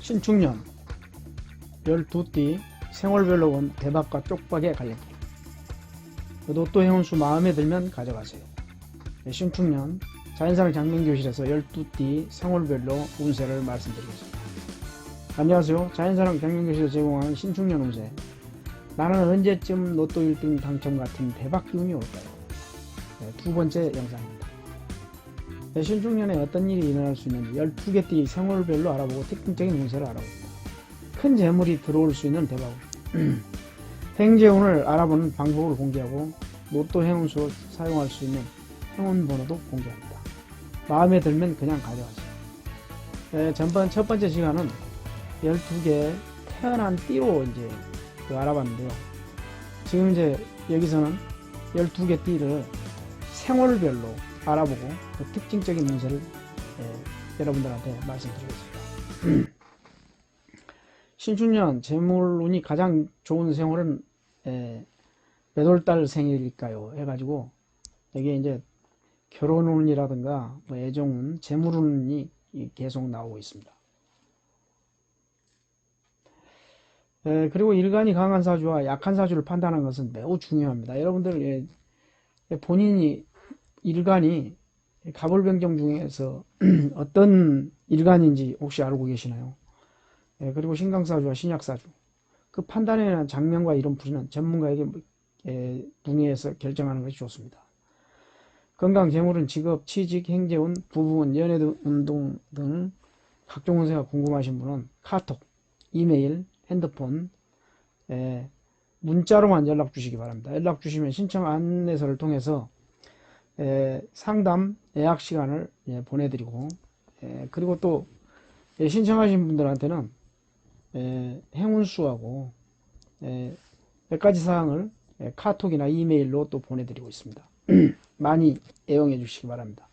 신축년 12띠 생활별로 온 대박과 쪽박의 갈림길. 로또 행운수 마음에 들면 가져가세요. 신축년 자연사랑 장명교실에서 12띠 생활별로 운세를 말씀드리겠습니다. 안녕하세요. 자연사랑 장명교실에서 제공하는 신축년 운세. 나는 언제쯤 로또 1등 당첨 같은 대박 기운이 올까요? 두 번째 영상입니다. 신축년에 어떤 일이 일어날 수 있는지 12개 띠 생활별로 알아보고 특징적인 운세를 알아봅니다. 큰 재물이 들어올 수 있는 대박 운. 행재운을 알아보는 방법을 공개하고 로또 행운수로 사용할 수 있는 행운 번호도 공개합니다. 마음에 들면 그냥 가져가세요. 전번 첫 번째 시간은 12개 태어난 띠로 이제 알아봤는데요. 지금 이제 여기서는 12개 띠를 생월별로 알아보고 그 특징적인 운세를 여러분들한테 말씀드리겠습니다. 신축년 재물운이 가장 좋은 생활은 몇 월달 생일일까요? 해가지고 여기에 이제 결혼운이라든가 뭐 애정운, 재물운이 계속 나오고 있습니다. 그리고 일간이 강한 사주와 약한 사주를 판단하는 것은 매우 중요합니다. 여러분들 본인이 일간이 가불병정 중에서 어떤 일간인지 혹시 알고 계시나요? 그리고 신강사주와 신약사주 그 판단에 대한 장면과 이론 풀이는 전문가에게 문의해서 결정하는 것이 좋습니다. 건강, 재물은 직업, 취직, 행재운, 부부운, 연애운동 등 각종 운세가 궁금하신 분은 카톡, 이메일, 핸드폰, 문자로만 연락 주시기 바랍니다. 연락 주시면 신청 안내서를 통해서 상담 예약 시간을 보내드리고 그리고 또 신청하신 분들한테는 행운수하고 몇 가지 사항을 카톡이나 이메일로 또 보내드리고 있습니다. 많이 애용해 주시기 바랍니다.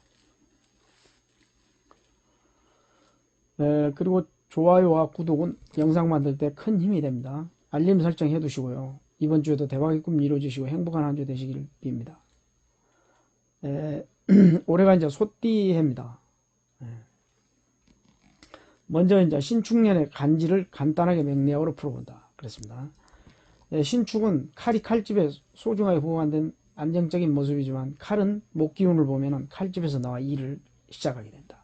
그리고 좋아요와 구독은 영상 만들 때 큰 힘이 됩니다. 알림 설정 해 두시고요. 이번 주에도 대박의 꿈 이루어지시고 행복한 한 주 되시길 빕니다. 올해가 이제 소띠 해입니다. 먼저 이제 신축년의 간지를 간단하게 맥락으로 풀어본다. 그렇습니다. 신축은 칼이 칼집에 소중하게 보관된 안정적인 모습이지만 칼은 목기운을 보면은 칼집에서 나와 일을 시작하게 된다.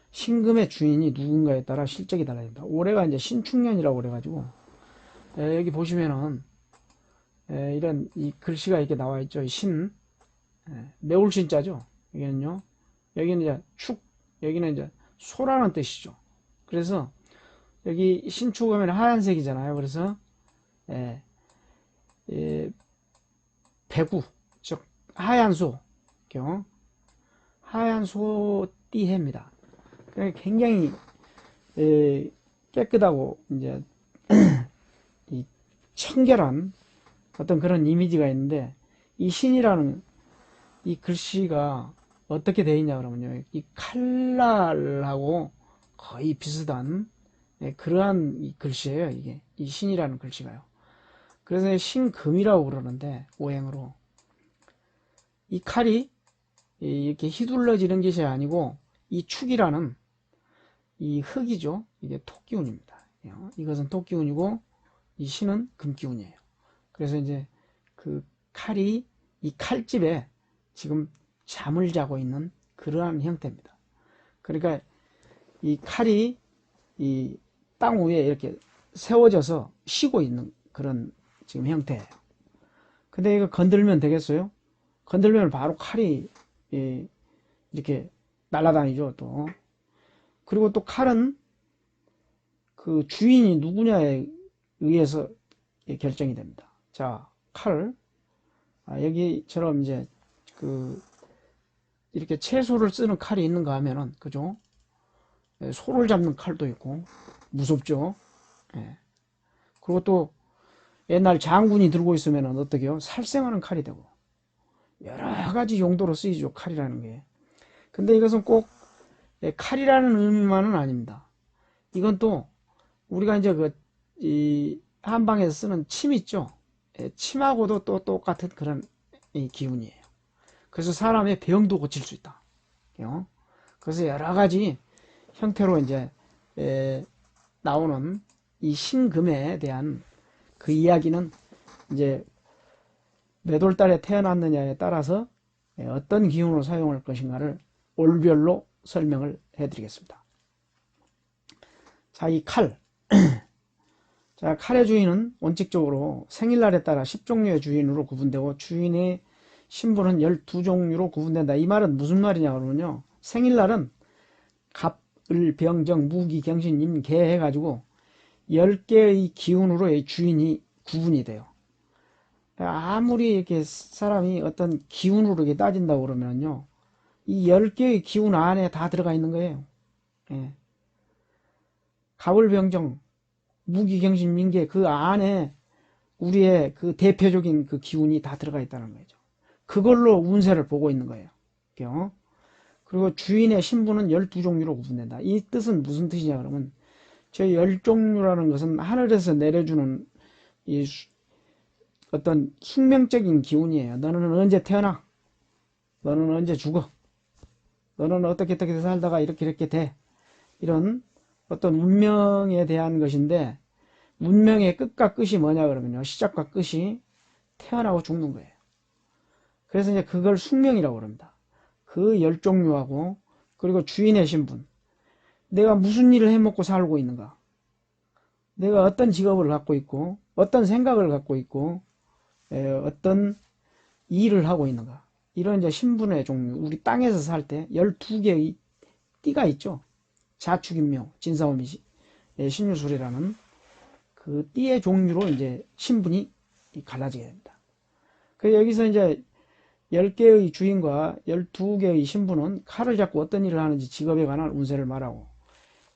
신금의 주인이 누군가에 따라 실적이 달라진다. 올해가 이제 신축년이라고 그래가지고 여기 보시면은 이런 이 글씨가 이렇게 나와 있죠. 신 매울 신자죠. 여기는요. 여기는 이제 축, 여기는 이제 소라는 뜻이죠. 그래서 여기 신축하면 하얀색이잖아요. 그래서 배구, 즉 하얀 소, 하얀 소띠해입니다. 그러니까 굉장히 깨끗하고 이제 이 청결한 어떤 그런 이미지가 있는데 이 신이라는 이 글씨가 어떻게 되어 있냐 그러면요, 이 칼날하고 거의 비슷한 그러한 이 글씨예요. 이게 이 신이라는 글씨가요. 그래서 신금이라고 그러는데 오행으로 이 칼이 이렇게 휘둘러지는 것이 아니고 이 축이라는 이 흙이죠. 이게 토기운입니다. 이것은 토기운이고 이 신은 금기운이에요. 그래서 이제 그 칼이 이 칼집에 지금 잠을 자고 있는 그러한 형태입니다. 그러니까 이 칼이 이 땅 위에 이렇게 세워져서 쉬고 있는 그런 지금 형태예요. 근데 이거 건들면 되겠어요? 건들면 바로 칼이 이렇게 날아다니죠, 또. 그리고 또 칼은 그 주인이 누구냐에 의해서 결정이 됩니다. 자, 칼. 여기처럼 이제 이렇게 채소를 쓰는 칼이 있는가 하면은, 그죠? 소를 잡는 칼도 있고, 무섭죠? 그리고 또 옛날 장군이 들고 있으면 어떻게요? 살생하는 칼이 되고, 여러 가지 용도로 쓰이죠, 칼이라는 게. 근데 이것은 꼭 칼이라는 의미만은 아닙니다. 이건 또 우리가 이제 이 한방에서 쓰는 침 있죠. 침하고도 또 똑같은 그런 기운이에요. 그래서 사람의 병도 고칠 수 있다. 그래서 여러 가지 형태로 이제 나오는 이 신금에 대한 그 이야기는 이제 몇 월 달에 태어났느냐에 따라서 어떤 기운으로 사용할 것인가를 올별로 설명을 해드리겠습니다. 자, 이 칼. 자, 칼의 주인은 원칙적으로 생일날에 따라 10종류의 주인으로 구분되고 주인의 신분은 12종류로 구분된다. 이 말은 무슨 말이냐 그러면요. 생일날은 갑, 을, 병, 정, 무기, 경신, 임, 개 해가지고 10개의 기운으로 이 주인이 구분이 돼요. 아무리 이렇게 사람이 어떤 기운으로 이렇게 따진다고 그러면요. 이 10개의 기운 안에 다 들어가 있는 거예요. 예. 갑을병정, 무기경신, 민계 그 안에 우리의 그 대표적인 그 기운이 다 들어가 있다는 거죠. 그걸로 운세를 보고 있는 거예요. 그리고 주인의 신분은 12종류로 구분된다. 이 뜻은 무슨 뜻이냐 그러면 저 10종류라는 것은 하늘에서 내려주는 이 어떤 숙명적인 기운이에요. 너는 언제 태어나? 너는 언제 죽어? 너는 어떻게 살다가 이렇게 돼? 이런 어떤 운명에 대한 것인데 운명의 끝과 끝이 뭐냐 그러면요. 시작과 끝이 태어나고 죽는 거예요. 그래서 이제 그걸 숙명이라고 그럽니다. 그 10종류하고 그리고 주인의 신분. 내가 무슨 일을 해먹고 살고 있는가? 내가 어떤 직업을 갖고 있고 어떤 생각을 갖고 있고 어떤 일을 하고 있는가? 이런 이제 신분의 종류. 우리 땅에서 살 때 12개의 띠가 있죠. 자축인묘, 진사오미, 신유술이라는 그 띠의 종류로 이제 신분이 갈라지게 됩니다. 그래서 여기서 이제 10개의 주인과 12개의 신분은 칼을 잡고 어떤 일을 하는지 직업에 관한 운세를 말하고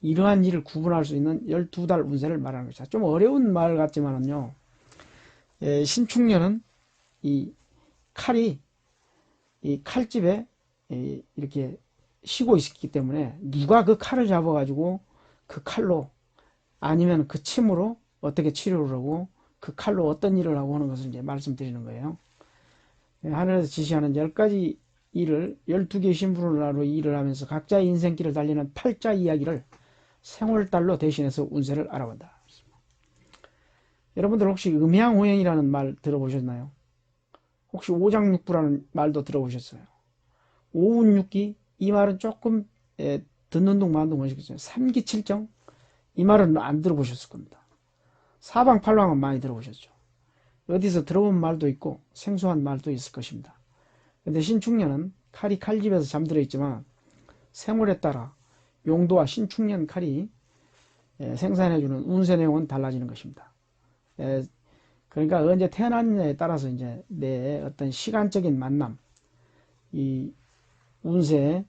이러한 일을 구분할 수 있는 12달 운세를 말하는 것이다. 좀 어려운 말 같지만은요. 신축년은 이 칼이 이 칼집에 이렇게 쉬고 있기 때문에 누가 그 칼을 잡아가지고 그 칼로 아니면 그 침으로 어떻게 치료를 하고 그 칼로 어떤 일을 하고 하는 것을 이제 말씀드리는 거예요. 하늘에서 지시하는 10가지 일을 12개의 신분으로 일을 하면서 각자의 인생길을 달리는 팔자 이야기를 생월달로 대신해서 운세를 알아본다. 여러분들 혹시 음양호행이라는 말 들어보셨나요? 혹시 오장육부라는 말도 들어보셨어요? 오운육기 이 말은 조금 듣는 둥 마는 둥 하시겠어요. 삼기칠정 이 말은 안 들어보셨을 겁니다. 사방팔방은 많이 들어보셨죠. 어디서 들어본 말도 있고 생소한 말도 있을 것입니다. 근데 신축년은 칼이 칼집에서 잠들어 있지만 생월에 따라 용도와 신축년 칼이 생산해주는 운세 내용은 달라지는 것입니다. 그러니까 언제 태어났느냐에 따라서 이제 내 어떤 시간적인 만남, 이 운세,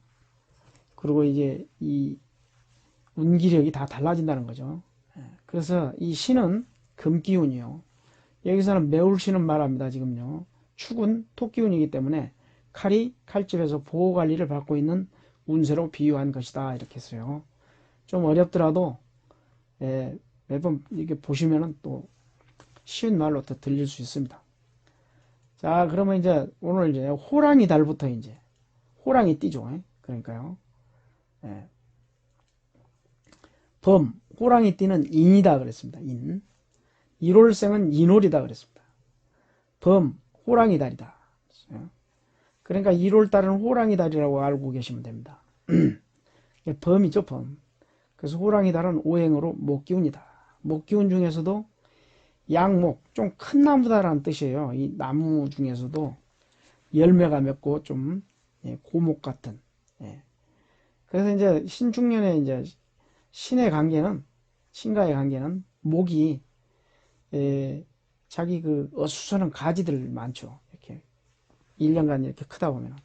그리고 이제 이 운기력이 다 달라진다는 거죠. 그래서 이 신은 금기운이요. 여기서는 매울신은 말합니다. 지금요. 축은 토기운이기 때문에 칼이 칼집에서 보호관리를 받고 있는 운세로 비유한 것이다. 이렇게 했어요. 좀 어렵더라도 매번 이렇게 보시면은 또 쉬운 말로 더 들릴 수 있습니다. 자, 그러면 이제 오늘 이제 호랑이 달부터 이제 호랑이 띠죠. 그러니까요. 범, 호랑이 띠는 인이다 그랬습니다. 인. 1월생은 인월이다 그랬습니다. 범, 호랑이 달이다. 그러니까 1월달은 호랑이 달이라고 알고 계시면 됩니다. 범이죠, 범. 그래서 호랑이 달은 오행으로 목기운이다. 목기운 중에서도 양목, 좀 큰 나무다라는 뜻이에요. 이 나무 중에서도 열매가 맺고 좀 고목 같은. 그래서 이제 신축년에 이제 신의 관계는, 신과의 관계는 목이 자기 그 어수선한 가지들 많죠. 이렇게 1년간 이렇게 크다 보면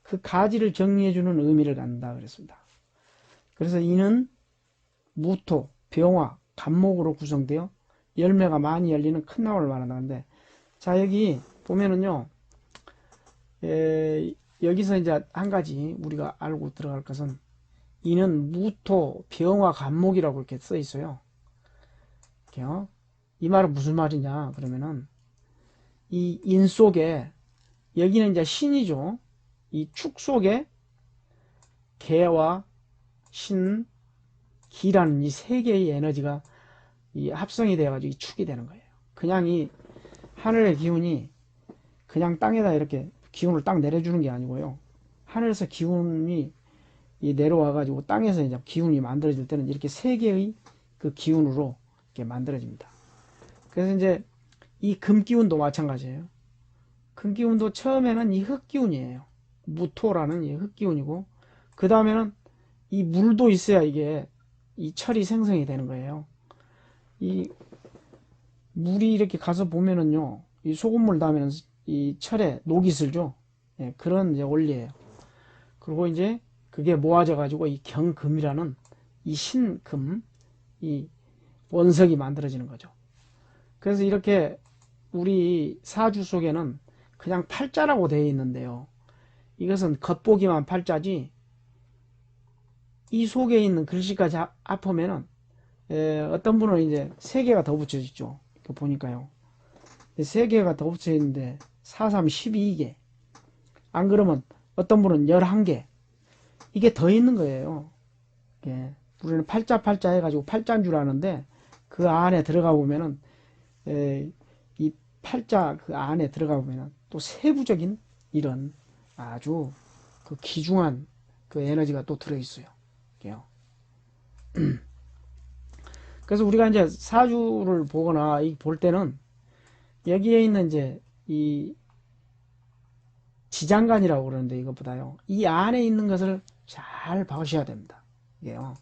그 가지를 정리해주는 의미를 갖는다 그랬습니다. 그래서 이는 무토, 병화, 간목으로 구성되어 열매가 많이 열리는 큰 나무를 말한다는데, 자 여기 보면은요, 여기서 이제 한 가지 우리가 알고 들어갈 것은 이는 무토, 병화, 간목이라고 이렇게 써 있어요. 이렇게요. 이 말은 무슨 말이냐 그러면은 이 인 속에 여기는 이제 신이죠. 이 축 속에 개와 신, 기라는 이 세 개의 에너지가 이 합성이 되어가지고 이 축이 되는 거예요. 그냥 이 하늘의 기운이 그냥 땅에다 이렇게 기운을 딱 내려주는 게 아니고요. 하늘에서 기운이 이 내려와가지고 땅에서 이제 기운이 만들어질 때는 이렇게 세 개의 그 기운으로 이렇게 만들어집니다. 그래서 이제 이 금기운도 마찬가지예요. 금기운도 처음에는 이 흙기운이에요. 무토라는 이 흙기운이고, 그 다음에는 이 물도 있어야 이게 이 철이 생성이 되는 거예요. 이 물이 이렇게 가서 보면은요, 이 소금물 닿으면 이 철에 녹이 슬죠. 예, 그런 이제 원리예요. 그리고 이제 그게 모아져 가지고 이 경금이라는 이 신금, 이 원석이 만들어지는 거죠. 그래서 이렇게 우리 사주 속에는 그냥 팔자라고 되어 있는데요. 이것은 겉보기만 팔자지 이 속에 있는 글씨까지 합하면은 어떤 분은 이제 3개가 더 붙여졌죠. 보니까요. 3개가 더 붙여 있는데 4, 3, 12개. 안 그러면 어떤 분은 11개. 이게 더 있는 거예요. 예. 우리는 팔자 해가지고 팔자인 줄 아는데 그 안에 들어가 보면은 이 팔자 그 안에 들어가 보면은 또 세부적인 이런 아주 그 귀중한 그 에너지가 또 들어있어요. 그래서 우리가 이제 사주를 보거나 볼 때는 여기에 있는 이제 이 지장간이라고 그러는데 이것보다요. 이 안에 있는 것을 잘 봐주셔야 됩니다. 이게요.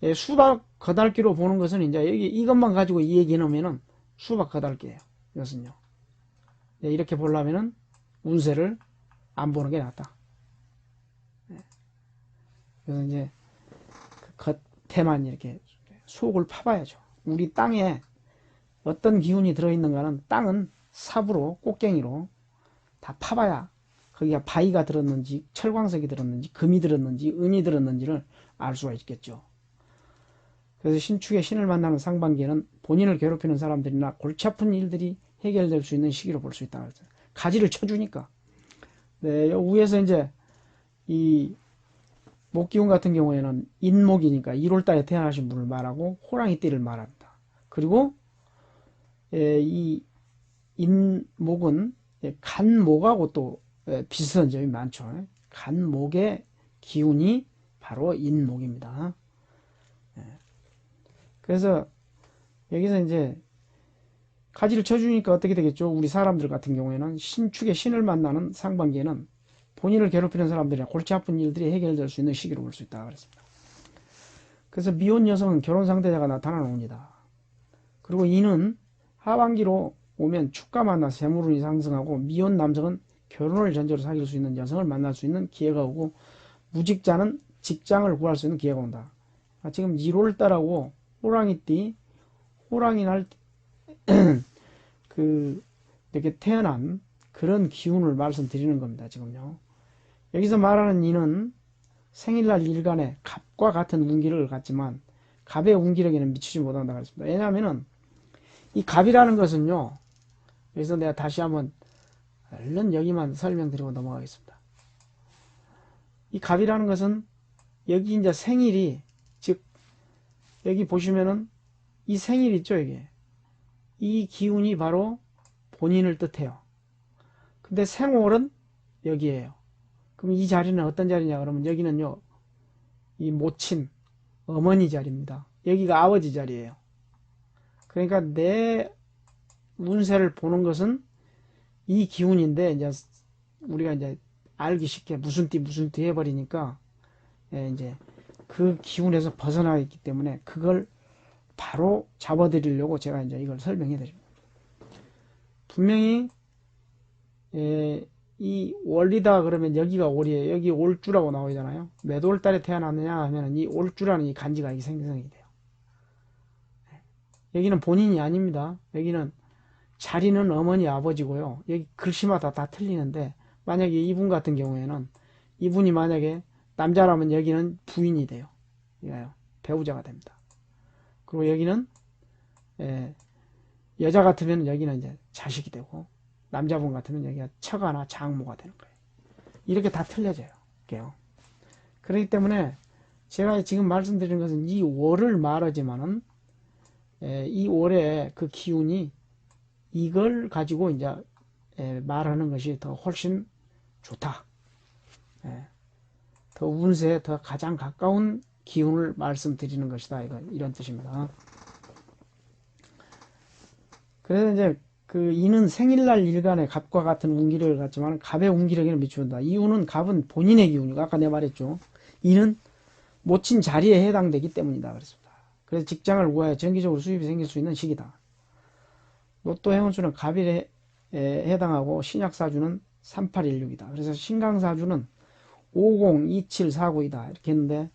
예, 수박 거달기로 보는 것은 이제 여기 이것만 가지고 이 얘기 해놓으면은 수박 거달기예요. 이것은요. 예, 이렇게 보려면은 운세를 안 보는 게 낫다. 예. 그래서 이제 그 겉에만 이렇게 속을 파봐야죠. 우리 땅에 어떤 기운이 들어있는가는 땅은 삽으로 꽃갱이로 다 파봐야 거기가 바위가 들었는지 철광석이 들었는지 금이 들었는지 은이 들었는지를 알 수가 있겠죠. 그래서 신축의 신을 만나는 상반기에는 본인을 괴롭히는 사람들이나 골치 아픈 일들이 해결될 수 있는 시기로 볼 수 있다. 가지를 쳐주니까. 네, 위에서 이제 이 목기운 같은 경우에는 인목이니까 1월달에 태어나신 분을 말하고 호랑이띠를 말합니다. 그리고 이 인목은 간목하고 또 비슷한 점이 많죠. 간목의 기운이 바로 인목입니다. 그래서 여기서 이제 가지를 쳐주니까 어떻게 되겠죠? 우리 사람들 같은 경우에는 신축의 신을 만나는 상반기에는 본인을 괴롭히는 사람들이나 골치 아픈 일들이 해결될 수 있는 시기로 볼 수 있다 그랬습니다. 그래서 미혼 여성은 결혼 상대자가 나타나는 운이다. 그리고 이는 하반기로 오면 축가 만나 재물운이 상승하고, 미혼 남성은 결혼을 전제로 사귈 수 있는 여성을 만날 수 있는 기회가 오고, 무직자는 직장을 구할 수 있는 기회가 온다. 지금 1월달하고 호랑이띠, 호랑이날 그 이렇게 태어난 그런 기운을 말씀드리는 겁니다. 지금요. 여기서 말하는 이는 생일날 일간에 갑과 같은 운기를 갖지만 갑의 운기력에는 미치지 못한다 그랬습니다. 왜냐하면은 이 갑이라는 것은요. 여기서 내가 다시 한번 얼른 여기만 설명드리고 넘어가겠습니다. 이 갑이라는 것은 여기 이제 생일이, 즉 여기 보시면은 이 생일 있죠, 이게. 이 기운이 바로 본인을 뜻해요. 근데 생월은 여기에요. 그럼 이 자리는 어떤 자리냐 그러면 여기는요, 이 모친, 어머니 자리입니다. 여기가 아버지 자리예요. 그러니까 내 운세를 보는 것은 이 기운인데, 이제 우리가 이제 알기 쉽게 무슨 띠 해버리니까 이제 그 기운에서 벗어나 있기 때문에 그걸 바로 잡아드리려고 제가 이제 이걸 설명해 드립니다. 분명히 이 월이다 그러면 여기가 월이에요. 여기 올주라고 나오잖아요. 몇 월달에 태어났느냐 하면 이 올주라는 이 간지가 생성이 돼요. 여기는 본인이 아닙니다. 여기는 자리는 어머니 아버지고요. 여기 글씨마다 다 틀리는데, 만약에 이분 같은 경우에는 이분이 만약에 남자라면 여기는 부인이 돼요. 배우자가 됩니다. 그리고 여기는 여자 같으면 여기는 이제 자식이 되고, 남자분 같으면 여기가 처가나 장모가 되는 거예요. 이렇게 다 틀려져요. 그렇기 때문에 제가 지금 말씀드린 것은 이 월을 말하지만은 이 월의 그 기운이 이걸 가지고 이제 말하는 것이 더 훨씬 좋다. 더 운세에 더 가장 가까운 기운을 말씀드리는 것이다. 이런 뜻입니다. 그래서 이제 그 이는 생일날 일간의 갑과 같은 운기력을 갖지만 갑의 운기력에는 미치는다. 이유는 갑은 본인의 기운이고 아까 내가 말했죠. 이는 모친 자리에 해당되기 때문이다. 그랬습니다. 그래서 직장을 구하여 정기적으로 수입이 생길 수 있는 시기다. 로또 행운수는 갑일에 해당하고 신약사주는 3816이다. 그래서 신강사주는 502749이다. 이렇게 했는데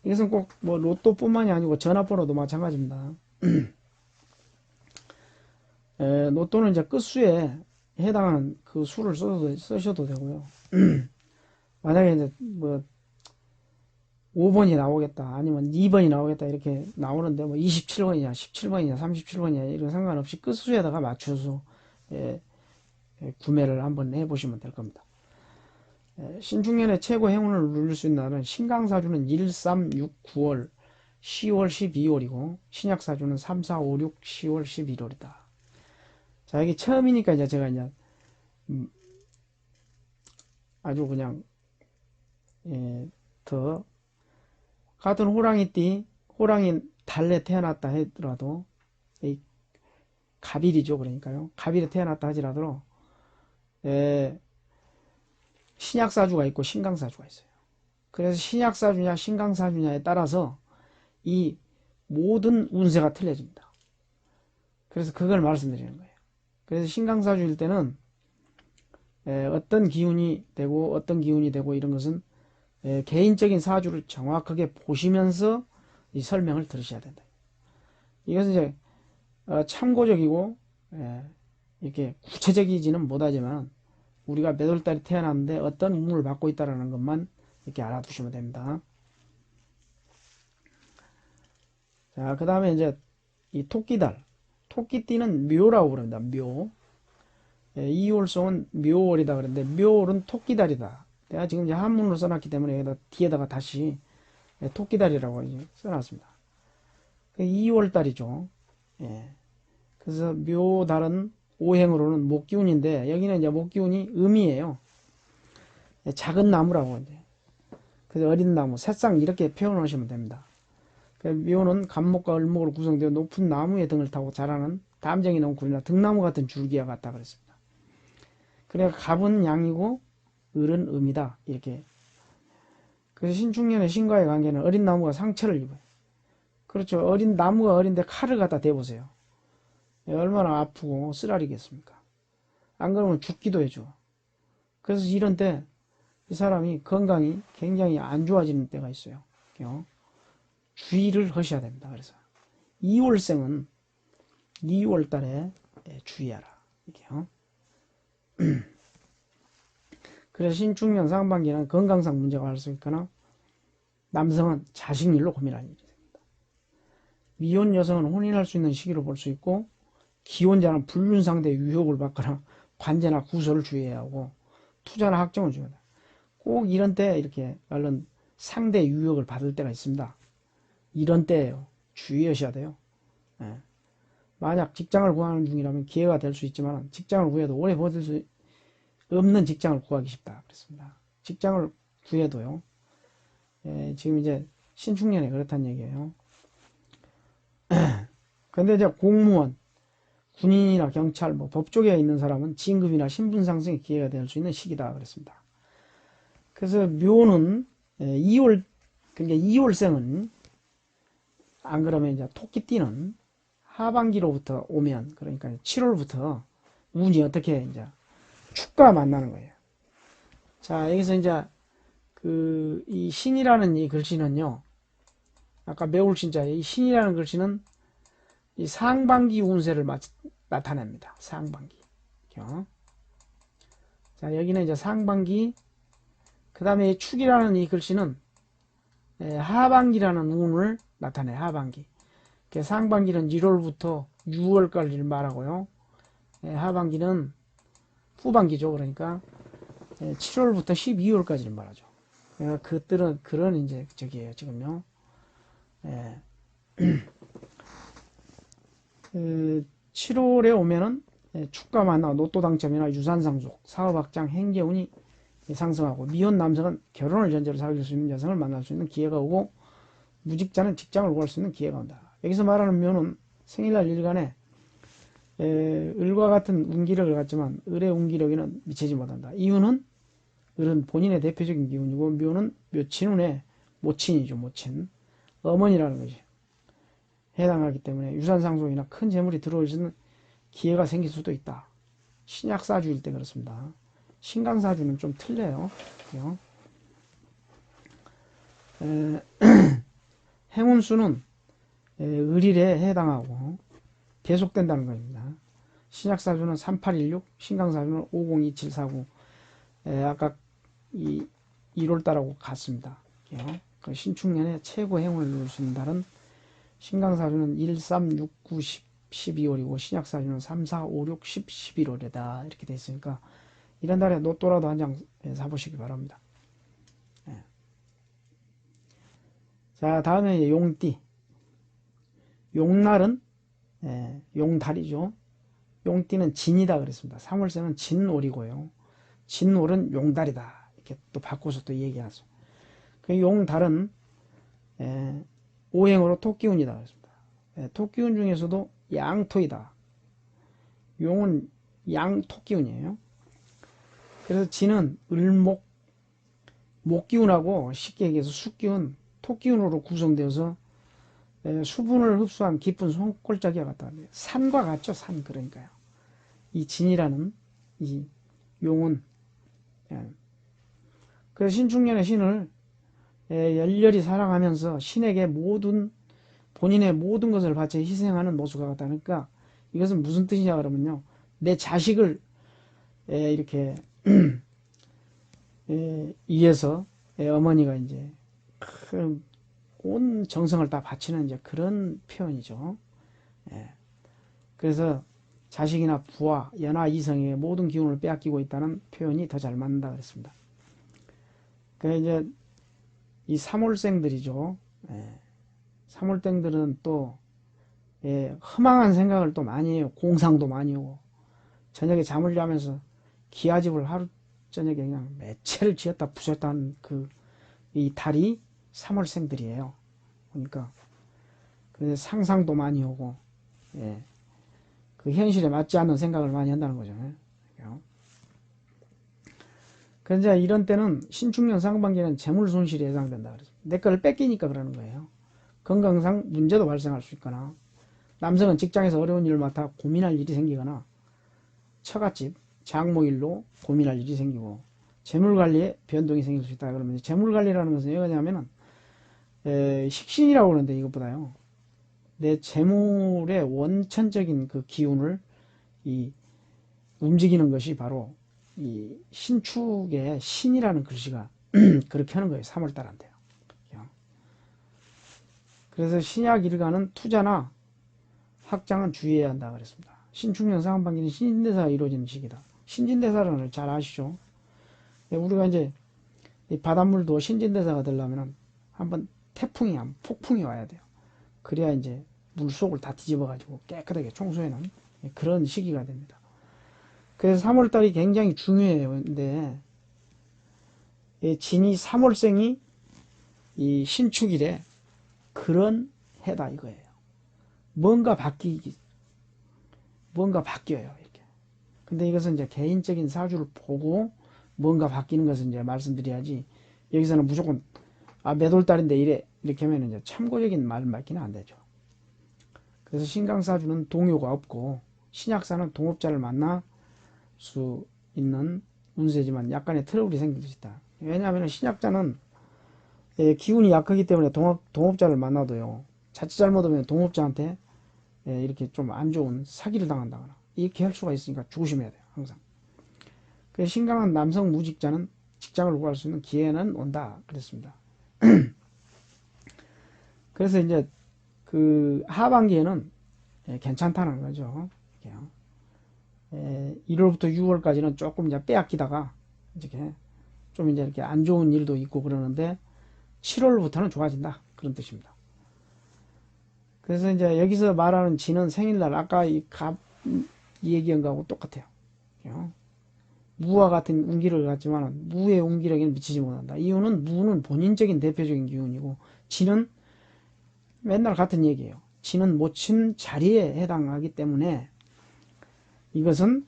이것은 꼭 뭐 로또뿐만이 아니고 전화번호도 마찬가지입니다. 로또는 이제 끝수에 해당하는 그 수를 쓰셔도 되고요. 만약에 이제 뭐 5번이 나오겠다, 아니면 2번이 나오겠다, 이렇게 나오는데 뭐 27번이냐, 17번이냐, 37번이냐, 이런 상관없이 끝수에다가 맞춰서 구매를 한번 해보시면 될 겁니다. 신중년의 최고 행운을 누릴 수 있는 날은 신강사주는 1, 3, 6, 9월, 10월, 12월이고 신약사주는 3, 4, 5, 6, 10월, 11월이다. 자, 여기 처음이니까 이제 제가 이제 아주 그냥 더 같은 호랑이띠, 호랑이 달에 태어났다 하더라도 이 갑일이죠. 그러니까요. 갑일에 태어났다 하더라도 신약사주가 있고 신강사주가 있어요. 그래서 신약사주냐 신강사주냐에 따라서 이 모든 운세가 틀려집니다. 그래서 그걸 말씀드리는 거예요. 그래서 신강사주일 때는 어떤 기운이 되고 어떤 기운이 되고 이런 것은 개인적인 사주를 정확하게 보시면서 이 설명을 들으셔야 된다. 이것은 이제 참고적이고 이렇게 구체적이지는 못하지만 우리가 몇 월달에 태어났는데 어떤 운을 받고 있다는 것만 이렇게 알아두시면 됩니다. 자, 그 다음에 이제 이 토끼달, 토끼띠는 묘라고 그럽니다. 묘. 이월성은 묘월이다 그랬는데 묘월은 토끼달이다. 내가 지금 이제 한문으로 써놨기 때문에 여기다 뒤에다가 다시 토끼달이라고 이제 써놨습니다. 2월달이죠. 그래서 묘달은 오행으로는 목기운인데 여기는 이제 목기운이 음이에요. 작은 나무라고 이제. 그래서 어린 나무, 새싹 이렇게 표현하시면 됩니다. 묘는 갑목과 을목으로 구성되어 높은 나무의 등을 타고 자라는 담쟁이 넝쿨이나 등나무 같은 줄기와 같다 그랬습니다. 그러니까 갑은 양이고 을은 음이다. 이렇게. 그래서 신축년의 신과의 관계는 어린 나무가 상처를 입어요. 그렇죠. 어린 나무가 어린데 칼을 갖다 대보세요. 얼마나 아프고 쓰라리겠습니까? 안 그러면 죽기도 해줘. 그래서 이런 때 이 사람이 건강이 굉장히 안 좋아지는 때가 있어요. 주의를 하셔야 됩니다. 그래서 2월생은 2월달에 주의하라. 이게요. 그래서 신축년 상반기는 건강상 문제가 할 수 있거나 남성은 자식 일로 고민할 일이 됩니다. 미혼 여성은 혼인할 수 있는 시기로 볼 수 있고 기혼자는 불륜 상대 유혹을 받거나 관제나 구설을 주의해야 하고 투자나 학정을 주의해야 합니다. 꼭 이런 때 이렇게 얼른 상대 유혹을 받을 때가 있습니다. 이런 때예요. 주의하셔야 돼요. 만약 직장을 구하는 중이라면 기회가 될 수 있지만 직장을 구해도 오래 버틸 수 없는 직장을 구하기 쉽다. 그랬습니다. 직장을 구해도요. 지금 이제 신축년에 그렇다는 얘기예요. 근데 이제 공무원, 군인이나 경찰, 뭐 법조계에 있는 사람은 진급이나 신분 상승의 기회가 될 수 있는 시기다. 그랬습니다. 그래서 묘는 2월, 그러니까 2월생은 안 그러면 이제 토끼띠는 하반기로부터 오면 그러니까 7월부터 운이 어떻게 이제 축과 만나는 거예요. 자, 여기서 이제 이 신이라는 이 글씨는요. 아까 매울 신자에 이 신이라는 글씨는 이 상반기 운세를 나타냅니다. 상반기. 자, 여기는 이제 상반기. 그 다음에 이 축이라는 이 글씨는 하반기라는 운을 나타내. 하반기. 상반기는 1월부터 6월까지를 말하고요. 하반기는 후반기죠. 그러니까 7월부터 12월까지를 말하죠. 그들은 그런 이제 저기에요 지금요. 예. 7월에 오면은 축가 만나 로또 당첨이나 유산 상속, 사업 확장, 행재운이 상승하고 미혼 남성은 결혼을 전제로 사귈 수 있는 여성을 만날 수 있는 기회가 오고 무직자는 직장을 구할 수 있는 기회가 온다. 여기서 말하는 묘는 생일날 일간에 을과 같은 운기력을 갖지만 을의 운기력에는 미치지 못한다. 이유는 을은 본인의 대표적인 기운이고 묘는 묘친운의 모친이죠. 모친. 어머니라는 것이 해당하기 때문에 유산상속이나 큰 재물이 들어올 수 있는 기회가 생길 수도 있다. 신약사주일 때 그렇습니다. 신강사주는 좀 틀려요. 행운수는 을일에 해당하고 계속된다는 겁니다. 신약사주는 3816, 신강사주는 502749. 아까 1월달하고 같습니다. 신축년에 최고 행운을 누릴 수 있는 달은 신강사주는 1, 3, 6, 9, 10, 12월이고 신약사주는 3, 4, 5, 6, 10, 11월이다. 이렇게 되어 있으니까 이런 달에 로또라도 한 장 사보시기 바랍니다. 자, 다음에 용띠. 용날은 용달이죠. 용띠는 진이다 그랬습니다. 3월생은 진월이고요. 진월은 용달이다. 이렇게 또 바꿔서 또 얘기하죠. 그 용달은 오행으로 토기운이다 그랬습니다. 토기운 중에서도 양토이다. 용은 양토기운이에요. 그래서 진은 을목, 목기운하고 쉽게 얘기해서 숙기운, 토기운으로 구성되어서 수분을 흡수한 깊은 손골짜기와 같다. 산과 같죠. 산. 그러니까요. 이 진이라는 이 용은 그래서 신축년의 신을 열렬히 사랑하면서 신에게 본인의 모든 것을 바쳐 희생하는 모습과 같다. 그러니까 이것은 무슨 뜻이냐 그러면요. 내 자식을 이렇게 위해서 어머니가 이제 온 정성을 다 바치는 이제 그런 표현이죠. 그래서 자식이나 부하, 연하, 이성의 모든 기운을 빼앗기고 있다는 표현이 더 잘 맞는다 그랬습니다. 그래서 이제 이 3월생들이죠. 3월생들은 또 허망한 생각을 또 많이 해요. 공상도 많이 오고 저녁에 잠을 자면서 기아집을 하루 저녁에 그냥 매체를 지었다 부셨다는 이 달이 3월생들이에요. 그러니까 상상도 많이 오고 그 현실에 맞지 않는 생각을 많이 한다는 거죠. 그런데 이런 때는 신축년 상반기에는 재물 손실이 예상된다. 그래서 내 거를 뺏기니까 그러는 거예요. 건강상 문제도 발생할 수 있거나 남성은 직장에서 어려운 일을 맡아 고민할 일이 생기거나 처갓집, 장모일로 고민할 일이 생기고 재물관리에 변동이 생길 수 있다. 그러면 재물관리라는 것은 뭐냐면은 식신이라고 그러는데 이것보다요. 내 재물의 원천적인 그 기운을 움직이는 것이 바로 이 신축의 신이라는 글씨가 그렇게 하는 거예요. 3월달한테요. 그래서 신약 일간은 투자나 확장은 주의해야 한다 그랬습니다. 신축년 상반기는 신진대사가 이루어지는 시기다. 신진대사라는 걸 잘 아시죠? 우리가 이제 바닷물도 신진대사가 되려면 한번 태풍이, 폭풍이 와야 돼요. 그래야 이제 물속을 다 뒤집어 가지고 깨끗하게 청소해놓은 그런 시기가 됩니다. 그래서 3월달이 굉장히 중요해요. 근데 진이 3월생이 이 신축일에 그런 해다 이거예요. 뭔가 바뀌어요. 이렇게. 근데 이것은 이제 개인적인 사주를 보고 뭔가 바뀌는 것을 이제 말씀드려야지 여기서는 무조건 매돌달인데 이렇게 하면 이제 참고적인 말을 맞기는 안 되죠. 그래서 신강사주는 동요가 없고 신약사는 동업자를 만나 수 있는 운세지만 약간의 트러블이 생길 수 있다. 왜냐하면 신약자는 기운이 약하기 때문에 동업자를 만나도요. 자칫 잘못하면 동업자한테 이렇게 좀 안 좋은 사기를 당한다거나 이렇게 할 수가 있으니까 조심해야 돼요. 항상. 그래서 신강한 남성 무직자는 직장을 구할 수 있는 기회는 온다. 그랬습니다. 그래서 이제 그 하반기에는 괜찮다는 거죠. 1월부터 6월까지는 조금 이제 빼앗기다가 이렇게 좀 이제 이렇게 안 좋은 일도 있고 그러는데 7월부터는 좋아진다. 그런 뜻입니다. 그래서 이제 여기서 말하는 지는 생일날 아까 이 얘기한 거하고 똑같아요. 무와 같은 운기를 갖지만 무의 운기력에는 미치지 못한다. 이유는 무는 본인적인 대표적인 기운이고 지는 맨날 같은 얘기예요. 지는 못 친 자리에 해당하기 때문에 이것은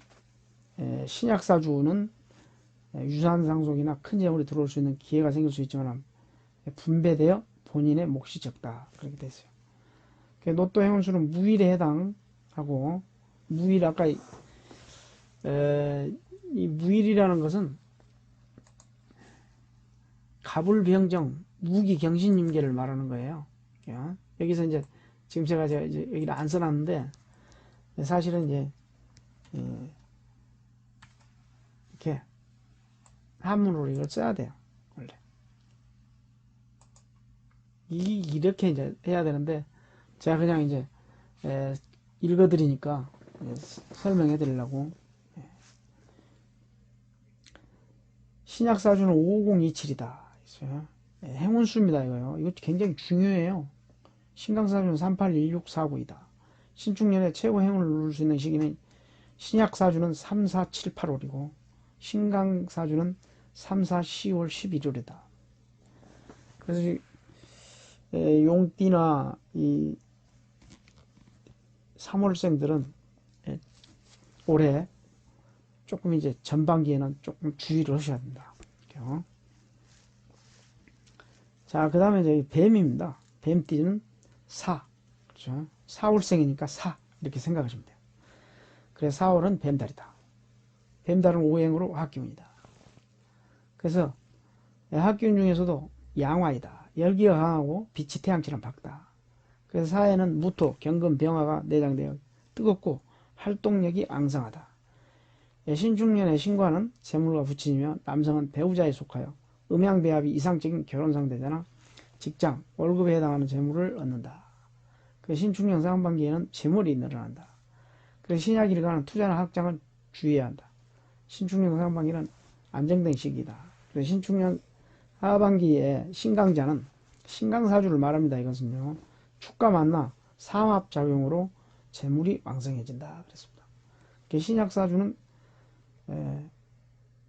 신약사주는 유산상속이나 큰 재물이 들어올 수 있는 기회가 생길 수 있지만 분배되어 본인의 몫이 적다. 그렇게 됐어요. 로또 행운수는 무일에 해당하고 무일 아까 이 무일이라는 것은 가불병정 무기경신임계를 말하는 거예요. 여기서 이제 지금 제가 이제 여기를 안 써놨는데 사실은 이제 이렇게 한문으로 이걸 써야 돼요. 원래 이렇게 이제 해야 되는데 제가 그냥 이제 읽어드리니까 설명해 드리려고. 신약사주는 5027이다. 행운수입니다. 이거 굉장히 중요해요. 신강사주는 381649이다. 신축년에 최고 행운을 누릴 수 있는 시기는 신약사주는 3, 4, 7, 8월이고 신강사주는 3, 4, 10월, 11월이다. 그래서 용띠나 이 3월생들은 올해 조금 이제 전반기에는 조금 주의를 하셔야 된다. 자, 그 다음에 이제 뱀입니다. 뱀띠는 사. 그렇죠? 4월생이니까 사. 이렇게 생각하시면 돼요. 그래서 4월은 뱀달이다. 뱀달은 오행으로 화기운이다. 그래서 화기운 중에서도 양화이다. 열기가 강하고 빛이 태양처럼 밝다. 그래서 사에는 무토, 경금, 병화가 내장되어 뜨겁고 활동력이 앙상하다. 신축년의 신과는 재물과 부친이며 남성은 배우자에 속하여 음양배합이 이상적인 결혼상대자나 직장, 월급에 해당하는 재물을 얻는다. 신축년 상반기에는 재물이 늘어난다. 그래서 신약일 가는 투자나 확장을 주의해야 한다. 신축년 상반기는 안정된 시기이다. 그래서 신축년 하반기에 신강자는 신강사주를 말합니다. 이것은요. 축과 만나 삼합작용으로 재물이 왕성해진다. 그랬습니다. 신약사주는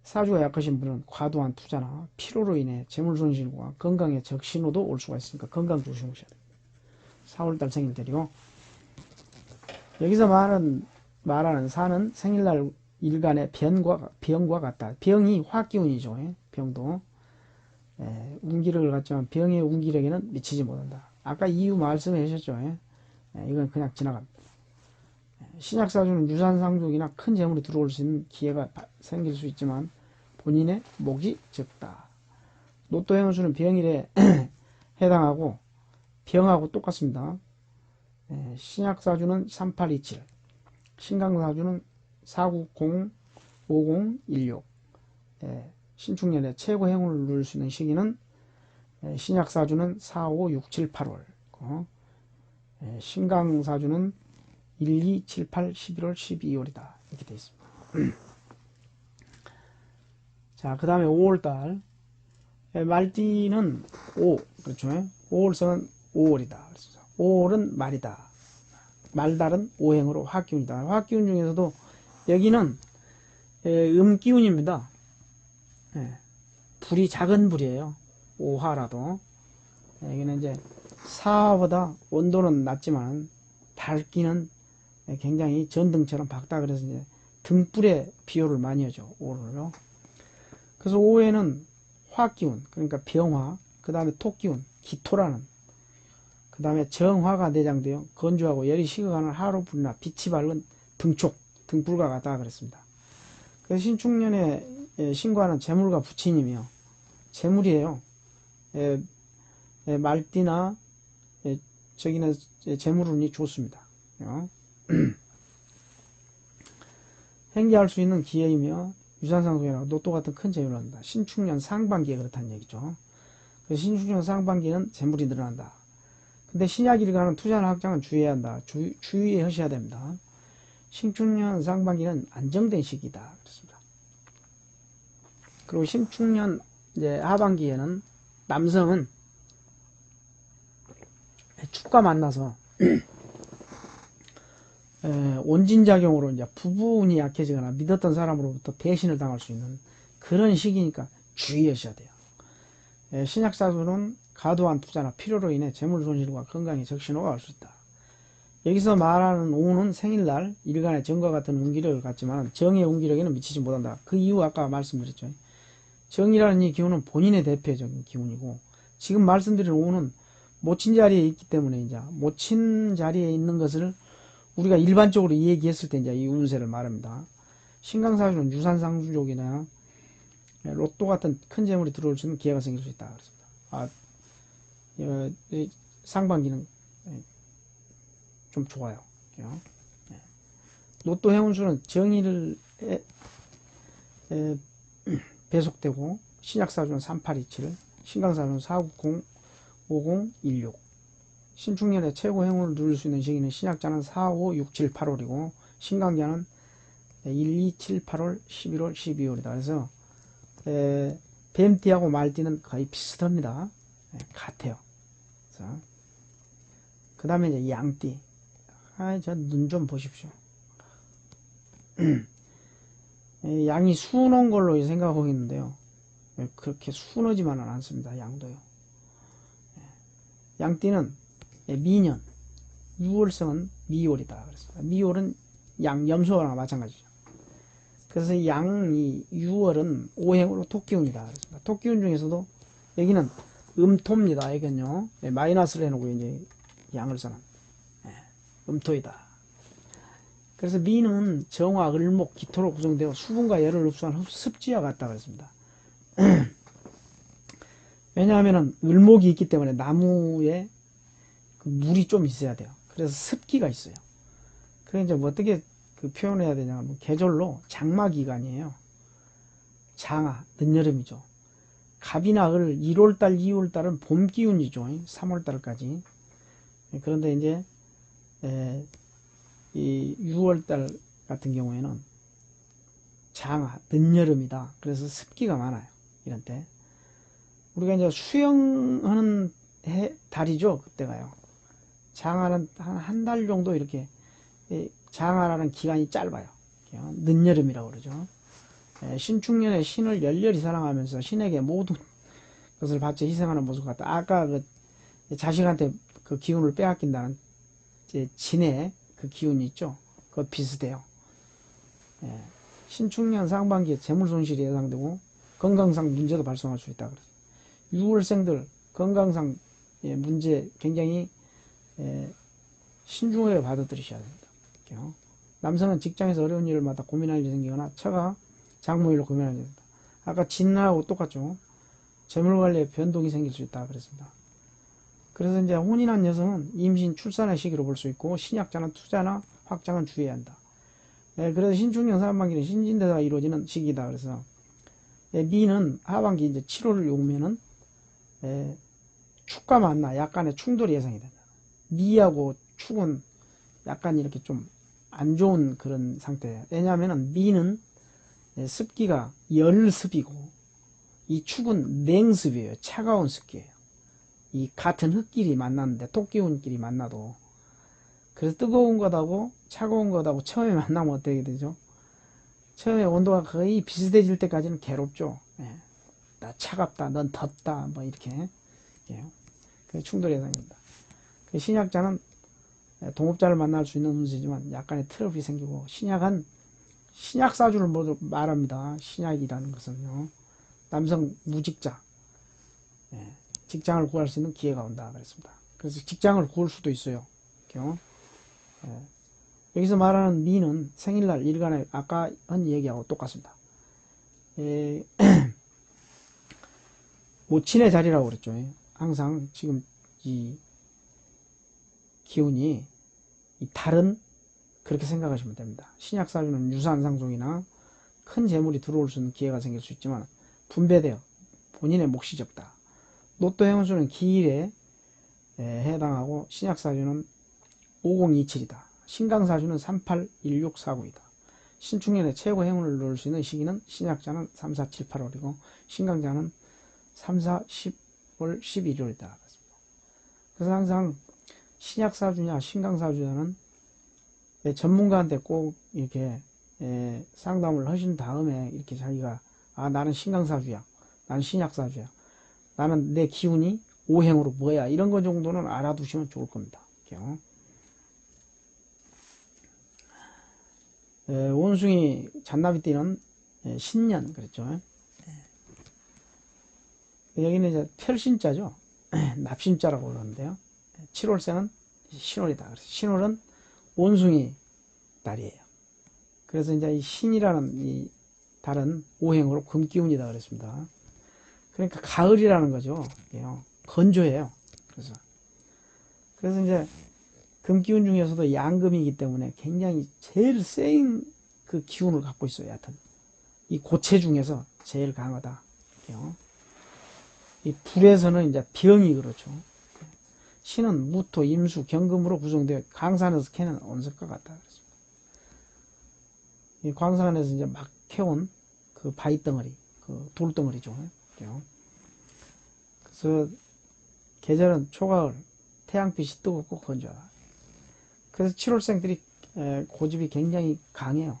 사주가 약하신 분은 과도한 투자나 피로로 인해 재물손실과 건강에 적신호도 올 수가 있으니까 건강 조심하셔야 됩니다. 4월달 생일들이요. 여기서 말하는 사는 생일날 일간의 병과 같다. 병이 화기운이죠. 병도 운기력을 갖지만 병의 운기력에는 미치지 못한다. 아까 이유 말씀해 주셨죠. 이건 그냥 지나갑니다. 신약사주는 유산상속이나 큰 재물이 들어올 수 있는 기회가 생길 수 있지만 본인의 몫이 적다. 로또 행운수는 병일에 해당하고 병하고 똑같습니다. 신약사주는 3827, 신강사주는 490, 5016. 신축년에 최고 행운을 누릴 수 있는 시기는 신약사주는 4, 5, 6, 7, 8월, 신강사주는 1, 2, 7, 8, 11월, 12월이다. 이렇게 되어 있습니다. 자, 그 다음에 5월달. 말띠는 5, 그렇죠? 5월성은 5월이다. 5월은 말이다. 말달은 오행으로 화기운이다. 화기운 중에서도 여기는 음기운입니다. 불이 작은 불이에요. 오화라도. 여기는 이제 사화보다 온도는 낮지만 밝기는 굉장히 전등처럼 밝다. 그래서 이제 등불에 비유를 많이 하죠. 오를요. 그래서 오에는 화기운, 그러니까 병화, 그 다음에 토기운, 기토라는, 그 다음에 정화가 내장되어 건조하고 열이 식어가는 하루불이나 빛이 밝은 등촉, 등불과 같다 그랬습니다. 그래서 신축년의 신과는 재물과 부친이며 재물이에요. 말띠나 저기는 재물운이 좋습니다. 행기할 수 있는 기회이며 유산상속이나 로또 같은 큰 재물을 얻는다. 신축년 상반기에 그렇다는 얘기죠. 그래서 신축년 상반기는 재물이 늘어난다. 근데 신약일 가는 투자나 확장은 주의해야 한다. 주의하셔야 됩니다. 신축년 상반기는 안정된 시기다. 그렇습니다. 그리고 신축년 이제 하반기에는 남성은 축과 만나서 원진작용으로 이제 부분이 약해지거나 믿었던 사람으로부터 배신을 당할 수 있는 그런 시기니까 주의하셔야 돼요. 신약사주는 과도한 투자나 필요로 인해 재물 손실과 건강에 적신호가 올 수 있다. 여기서 말하는 오는 생일날 일간의 정과 같은 운기력을 갖지만 정의 운기력에는 미치지 못한다. 그 이유 아까 말씀드렸죠. 정이라는 이 기운은 본인의 대표적인 기운이고 지금 말씀드린 오는 모친 자리에 있기 때문에 이제 모친 자리에 있는 것을 우리가 일반적으로 얘기했을 때 이제 이 운세를 말합니다. 신강사주는 유산상수족이나 로또 같은 큰 재물이 들어올 수 있는 기회가 생길 수 있다. 그렇습니다. 상반기는 좀 좋아요. 로또 행운수는 정의를 배속되고 신약사주는 3827, 신강사주는 490, 5016. 신축년에 최고 행운을 누릴 수 있는 시기는 신약자는 4, 5, 6, 7, 8월이고 신강자는 1, 2, 7, 8월, 11월, 12월이다. 그래서 뱀띠하고 말띠는 거의 비슷합니다. 같아요. 그 다음에 이제 양띠. 저 눈 좀 보십시오. 양이 순한 걸로 생각하고 있는데요. 그렇게 순하지만은 않습니다. 양도요. 양띠는 미년, 6월생은 미월이다. 그랬습니다. 미월은 염소랑 마찬가지죠. 그래서 양이 6월은 오행으로 토기운이다. 그랬습니다. 토기운 중에서도 여기는 음토입니다. 이건요. 마이너스를 해놓고 이제 양을 써는 음토이다. 그래서 미는 정화, 을목, 기토로 구성되어 수분과 열을 흡수한 습지와 같다 그랬습니다. 왜냐하면 을목이 있기 때문에 나무에 물이 좀 있어야 돼요. 그래서 습기가 있어요. 그래서 이제 뭐 어떻게 표현해야 되냐면 계절로 장마 기간이에요. 장하, 늦여름이죠. 갑이나 을, 1월달, 2월달은 봄 기운이죠. 3월달까지. 그런데 이제 이 6월달 같은 경우에는 장하, 늦여름이다. 그래서 습기가 많아요. 이런 때. 우리가 이제 수영하는 달이죠. 그때가요. 장하는 한 달 정도 이렇게 장하라는 기간이 짧아요. 늦여름이라고 그러죠. 신축년에 신을 열렬히 사랑하면서 신에게 모든 것을 바쳐 희생하는 모습 같다. 아까 그 자식한테 그 기운을 빼앗긴다는 진의 그 기운이 있죠. 그거 비슷해요. 신축년 상반기에 재물 손실이 예상되고 건강상 문제도 발생할 수 있다. 6월생들 건강상 문제 굉장히 신중하게 받아들이셔야 됩니다. 남성은 직장에서 어려운 일을 맡아 고민할 일이 생기거나 처가 장모일로 고민할 일이 있다. 아까 진하고 똑같죠. 재물관리에 변동이 생길 수 있다 그랬습니다. 그래서 이제 혼인한 여성은 임신 출산의 시기로 볼 수 있고 신약자는 투자나 확장은 주의해야 한다. 그래서 신축년 상반기는 신진대사가 이루어지는 시기다. 그래서 미는 하반기 이제 7월을 오면은 축과 만나 약간의 충돌이 예상이 된다. 미하고 축은 약간 이렇게 좀 안 좋은 그런 상태예요. 왜냐하면 미는 습기가 열습이고 이 축은 냉습이에요. 차가운 습기예요. 이 같은 흙끼리 만났는데 토끼운끼리 만나도 그래서 뜨거운 것하고 차가운 것하고 처음에 만나면 어떻게 되죠? 처음에 온도가 거의 비슷해질 때까지는 괴롭죠. 나 차갑다, 넌 덥다, 뭐 이렇게 충돌이 예상됩니다. 신약자는 동업자를 만날 수 있는 운세지만 약간의 트러블이 생기고 신약은 신약사주를 모두 말합니다. 신약이라는 것은요. 남성 무직자 직장을 구할 수 있는 기회가 온다 그랬습니다. 그래서 직장을 구할 수도 있어요. 여기서 말하는 미는 생일날 일간에 아까 한 얘기하고 똑같습니다. 모친의 자리라고 그랬죠. 항상 지금 이 기운이 이 달은 그렇게 생각하시면 됩니다. 신약사주는 유산상속이나 큰 재물이 들어올 수 있는 기회가 생길 수 있지만 분배되어 본인의 몫이 적다. 로또 행운수는 기일에 해당하고 신약사주는 5027이다. 신강사주는 381649이다. 신축년에 최고 행운을 넣을 수 있는 시기는 신약자는 3, 4, 7, 8월이고 신강자는 3, 4, 10월 11월이다. 그래서 항상 신약사주냐 신강사주냐는 전문가한테 꼭 이렇게 상담을 하신 다음에 이렇게 자기가 나는 신강사주야, 나는 신약사주야, 나는 내 기운이 오행으로 뭐야, 이런 거 정도는 알아두시면 좋을 겁니다. 원숭이 잔나비띠는 신년 그랬죠. 여기는 이제 별신자죠. 납신자라고 그러는데요. 7월생은 신월이다. 그래서 신월은 원숭이 달이에요. 그래서 이제 이 신이라는 이 달은 오행으로 금기운이다 그랬습니다. 그러니까 가을이라는 거죠. 건조해요. 그래서 이제 금기운 중에서도 양금이기 때문에 굉장히 제일 센 그 기운을 갖고 있어요. 하여튼 이 고체 중에서 제일 강하다. 이 불에서는 이제 병이 그렇죠. 신은 무토, 임수, 경금으로 구성되어 강산에서 캐는 원석과 같다. 이 광산에서 이제 막 캐온 그 바위덩어리, 그 돌덩어리죠. 그래서 계절은 초가을, 태양빛이 뜨겁고 건조하다. 그래서 7월생들이 고집이 굉장히 강해요.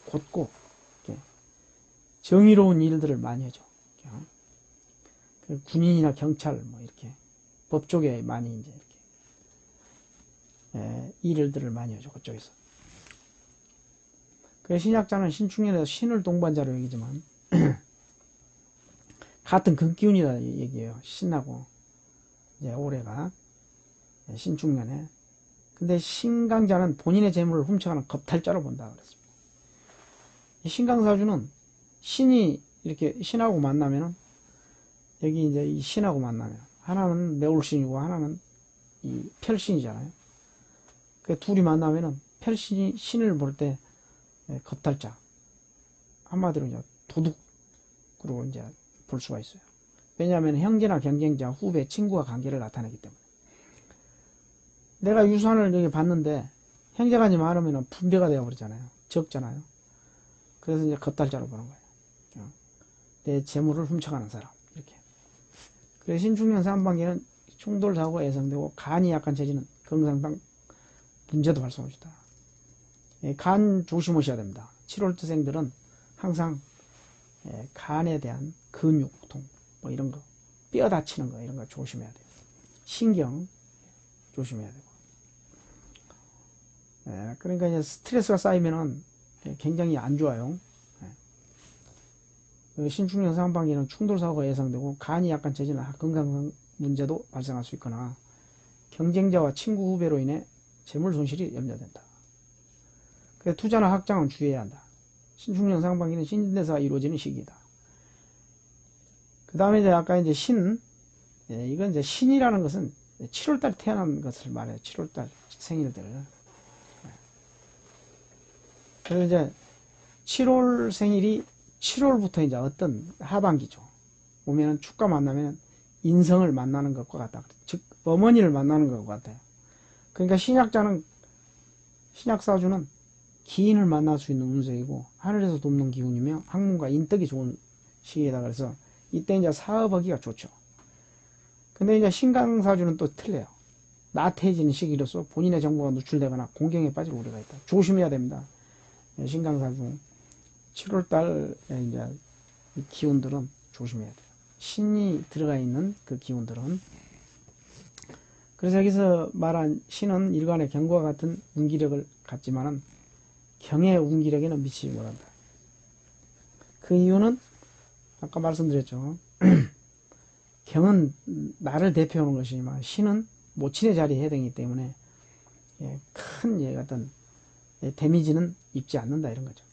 곧고 정의로운 일들을 많이 하죠. 군인이나 경찰 뭐 이렇게 법 쪽에 많이 이제 이렇게 일들을 많이 하죠. 그쪽에서. 그래서 신약자는 신축년에서 신을 동반자로 여기지만 같은 금기운이라 얘기해요. 신하고 이제 올해가 신축년에. 근데 신강자는 본인의 재물을 훔쳐가는 겁탈자로 본다 그랬습니다. 이 신강사주는 신이 이렇게 신하고 만나면은 여기 이제 이 신하고 만나면 하나는 매울신이고 하나는 이 별신이잖아요. 그 둘이 만나면은 별신이 신을 볼 때 겁탈자, 한마디로 이제 도둑으로 이제 볼 수가 있어요. 왜냐하면 형제나 경쟁자, 후배, 친구와 관계를 나타내기 때문에. 내가 유산을 여기 봤는데 형제간이 많으면 분배가 되어버리잖아요. 적잖아요. 그래서 이제 겁탈자로 보는 거예요. 내 재물을 훔쳐가는 사람. 이렇게. 그래서 신축년 상반기는 충돌사고 예상되고 간이 약한 체질은 건강상 문제도 발생할 수 있다. 간 조심하셔야 됩니다. 7월생들은 항상 간에 대한 근육통 뭐 이런 거, 뼈 다치는 거 이런 거 조심해야 돼요. 신경 조심해야 되고. 그러니까 이제 스트레스가 쌓이면은 굉장히 안 좋아요. 신축년 상반기는 충돌사고가 예상되고 간이 약한 체질은 건강 문제도 발생할 수 있거나 경쟁자와 친구 후배로 인해 재물 손실이 염려된다. 그래서 투자나 확장은 주의해야 한다. 신축년 상반기는 신진대사가 이루어지는 시기이다. 그 다음에 이제 아까 이제 이건 이제 신이라는 것은 7월달 태어난 것을 말해요. 7월달 생일들. 그래서 이제 7월 생일이 7월부터 이제 어떤 하반기죠. 오면은 축가 만나면 인성을 만나는 것과 같다. 즉, 어머니를 만나는 것과 같아요. 그러니까 신약사주는 기인을 만날 수 있는 운세이고, 하늘에서 돕는 기운이며, 학문과 인덕이 좋은 시기이다. 그래서 이때 이제 사업하기가 좋죠. 근데 이제 신강사주는 또 틀려요. 나태해지는 시기로서 본인의 정보가 누출되거나 공경에 빠질 우려가 있다. 조심해야 됩니다. 신강사주 7월달 이제 기운들은 조심해야 돼요. 신이 들어가 있는 그 기운들은. 그래서 여기서 말한 신은 일간의 경과 같은 운기력을 갖지만은 경의 운기력에는 미치지 못한다. 그 이유는 아까 말씀드렸죠. 경은 나를 대표하는 것이지만 신은 모친의 자리에 해당이기 때문에 큰 어떤 데미지는 입지 않는다 이런 거죠.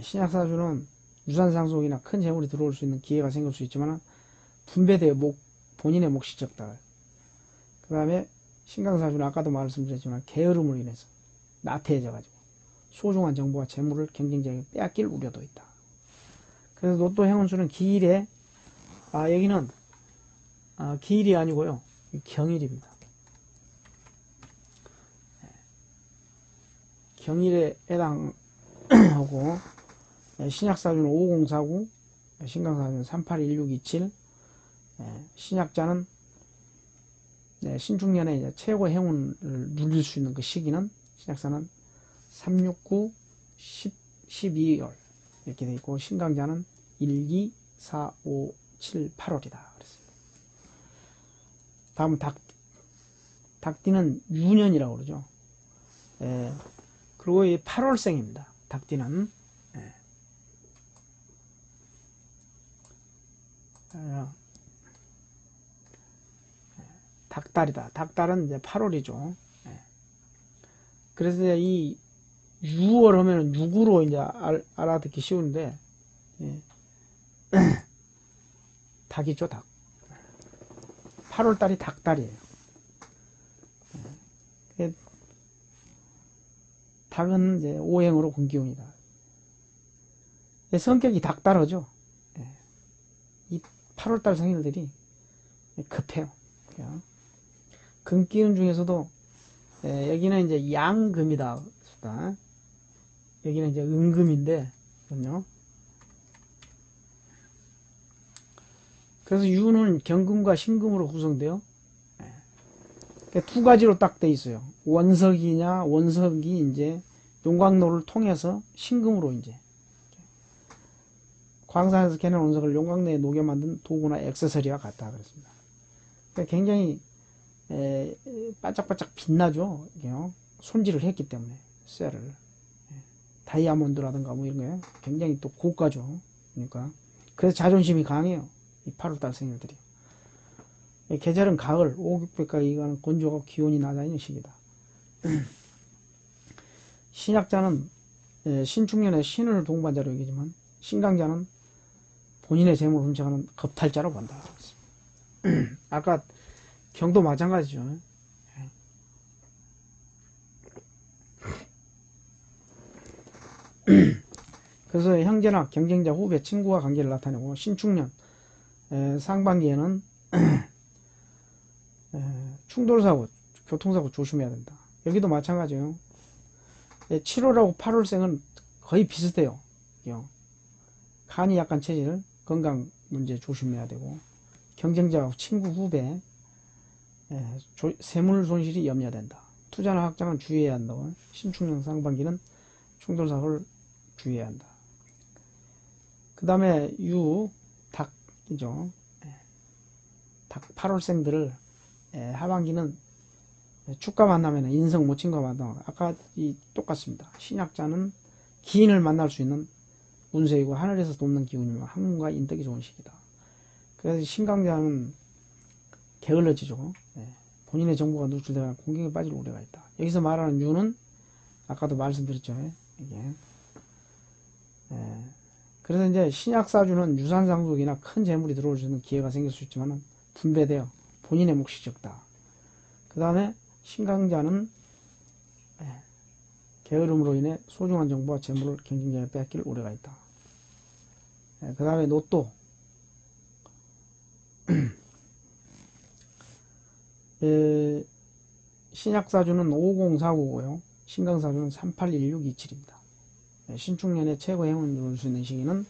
신약사주는 유산상속이나 큰 재물이 들어올 수 있는 기회가 생길 수 있지만 분배되어 본인의 몫이 적다. 그 다음에 신강사주는 아까도 말씀드렸지만 게으름으로 인해서 나태해져가지고 소중한 정보와 재물을 경쟁자에게 빼앗길 우려도 있다. 그래서 로또 행운수는 기일에 여기는 기일이 아니고요 경일입니다. 경일에 해당하는 하고, 신약사주는 5049, 신강사주는 381627, 신약자는 신중년에 이제 최고 행운을 누릴 수 있는 그 시기는 신약사는 369, 12월 이렇게 되어 있고, 신강자는 1, 2, 4, 5, 7, 8월이다. 그랬습니다. 다음은 닭띠는 유년이라고 그러죠. 그리고 이 8월생입니다. 닭띠는. 닭달이다. 닭달은 이제 8월이죠. 그래서 이제 이 6월 하면 6으로 이제 알아듣기 쉬운데, 닭이죠, 닭. 8월달이 닭달이에요. 닭은 이제 오행으로 금기운이다. 성격이 닭달하죠. 이 8월달 생일들이 급해요. 금기운 중에서도 여기는 이제 양금이다. 여기는 이제 은금인데, 그럼요. 그래서 유는 경금과 신금으로 구성돼요. 두 가지로 딱 돼 있어요. 원석이 이제 용광로를 통해서 신금으로 이제 광산에서 캐낸 원석을 용광로에 녹여 만든 도구나 액세서리와 같다 그랬습니다. 그러니까 굉장히 반짝반짝 빛나죠. 손질을 했기 때문에 쇠를 다이아몬드라든가 뭐 이런 거에 굉장히 또 고가죠. 그러니까 그래서 자존심이 강해요. 이 8월달 생일들이. 계절은 가을, 오곡백과 이거는 건조하고 기온이 낮아있는 시기다. 신약자는 신축년에 신을 동반자로 여기지만 신강자는 본인의 재물을 훔쳐가는 겁탈자로 본다. 아까 경도 마찬가지죠. 그래서 형제나 경쟁자, 후배, 친구와 관계를 나타내고 신축년 상반기에는 충돌사고, 교통사고 조심해야 된다. 여기도 마찬가지예요. 7월하고 8월생은 거의 비슷해요. 간이 약간 체질, 건강 문제 조심해야 되고, 경쟁자, 친구, 후배, 세물 손실이 염려된다. 투자나 확장은 주의해야 한다고. 신축년 상반기는 충돌사고를 주의해야 한다. 그 다음에 닭이죠. 닭 8월생들을 하반기는 축가 만나면 인성 모친과 만나 아까 똑같습니다. 신약자는 기인을 만날 수 있는 운세이고 하늘에서 돕는 기운이며 학문과 인덕이 좋은 시기다. 그래서 신강자는 게을러지죠. 본인의 정보가 누출되면 공격에 빠질 우려가 있다. 여기서 말하는 유는 아까도 말씀드렸죠. 이게. 그래서 이제 신약사주는 유산상속이나 큰 재물이 들어올 수 있는 기회가 생길 수 있지만 분배되어 본인의 몫이 적다. 그 다음에 신강자는 게으름으로 인해 소중한 정보와 재물을 경쟁자에 뺏길 우려가 있다. 그 다음에 로또. 신약사주는 5049고요. 신강사주는 381627입니다. 신축년에 최고 행운을 누릴 수 있는 시기는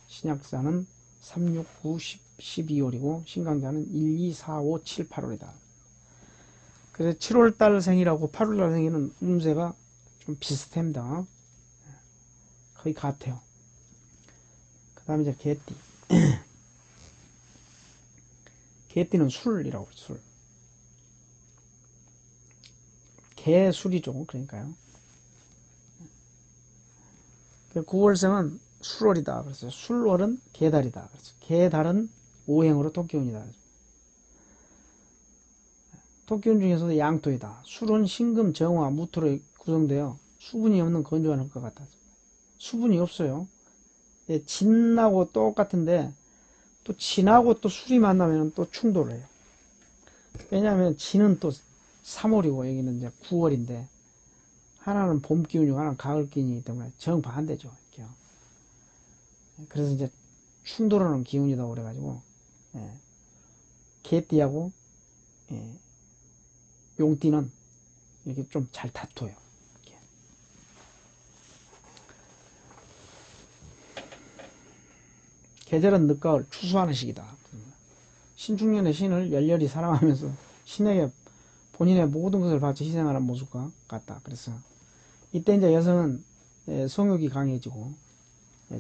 신약사는 3, 6, 9, 10, 12월이고 신강자는 1, 2, 4, 5, 7, 8월이다. 그래서 7월달 생이라고 8월달 생이는 운세가 좀 비슷합니다. 거의 같아요. 그 다음에 이제 개띠. 개띠는 술이라고 그러죠. 술. 개술이죠. 그러니까요. 9월생은 술월이다. 그래서 술월은 개달이다. 그래서 개달은 오행으로 토끼운이다. 토끼운 중에서도 양토이다. 술은 신금, 정화, 무토로 구성되어 수분이 없는 건조한 흙과 같다. 수분이 없어요. 진하고 똑같은데 또 진하고 또 술이 만나면 또 충돌을 해요. 왜냐하면 진은 또 3월이고 여기는 이제 9월인데 하나는 봄 기운이고 하나는 가을 기운이기 때문에 정반대죠. 이렇게요. 그래서 이제 충돌하는 기운이다 그래가지고 개띠하고 용띠는 이렇게 좀 잘 다퉈요. 이렇게. 계절은 늦가을 추수하는 시기다. 신축년의 신을 열렬히 사랑하면서 신에게 본인의 모든 것을 바쳐 희생하는 모습과 같다. 그래서 이때 이제 여성은 성욕이 강해지고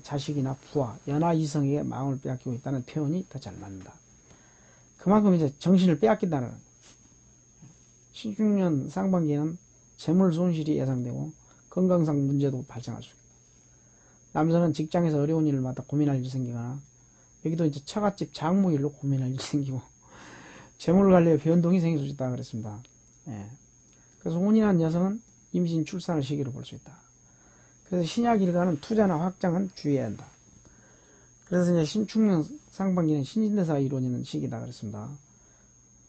자식이나 부하, 연하 이성에게 마음을 빼앗기고 있다는 표현이 더 잘 맞는다. 그만큼 이제 정신을 빼앗긴다는 신축년 상반기에는 재물 손실이 예상되고 건강상 문제도 발생할 수 있다. 남성은 직장에서 어려운 일을 맡아 고민할 일이 생기거나 여기도 이제 처갓집 장모일로 고민할 일이 생기고 재물 관리에 변동이 생길 수 있다 그랬습니다. 예. 그래서 혼인한 여성은 임신 출산의 시기로 볼 수 있다. 그래서 신약 일가는 투자나 확장은 주의해야 한다. 그래서 이제 신축년 상반기는 신진대사가 이루어지는 시기다 그랬습니다.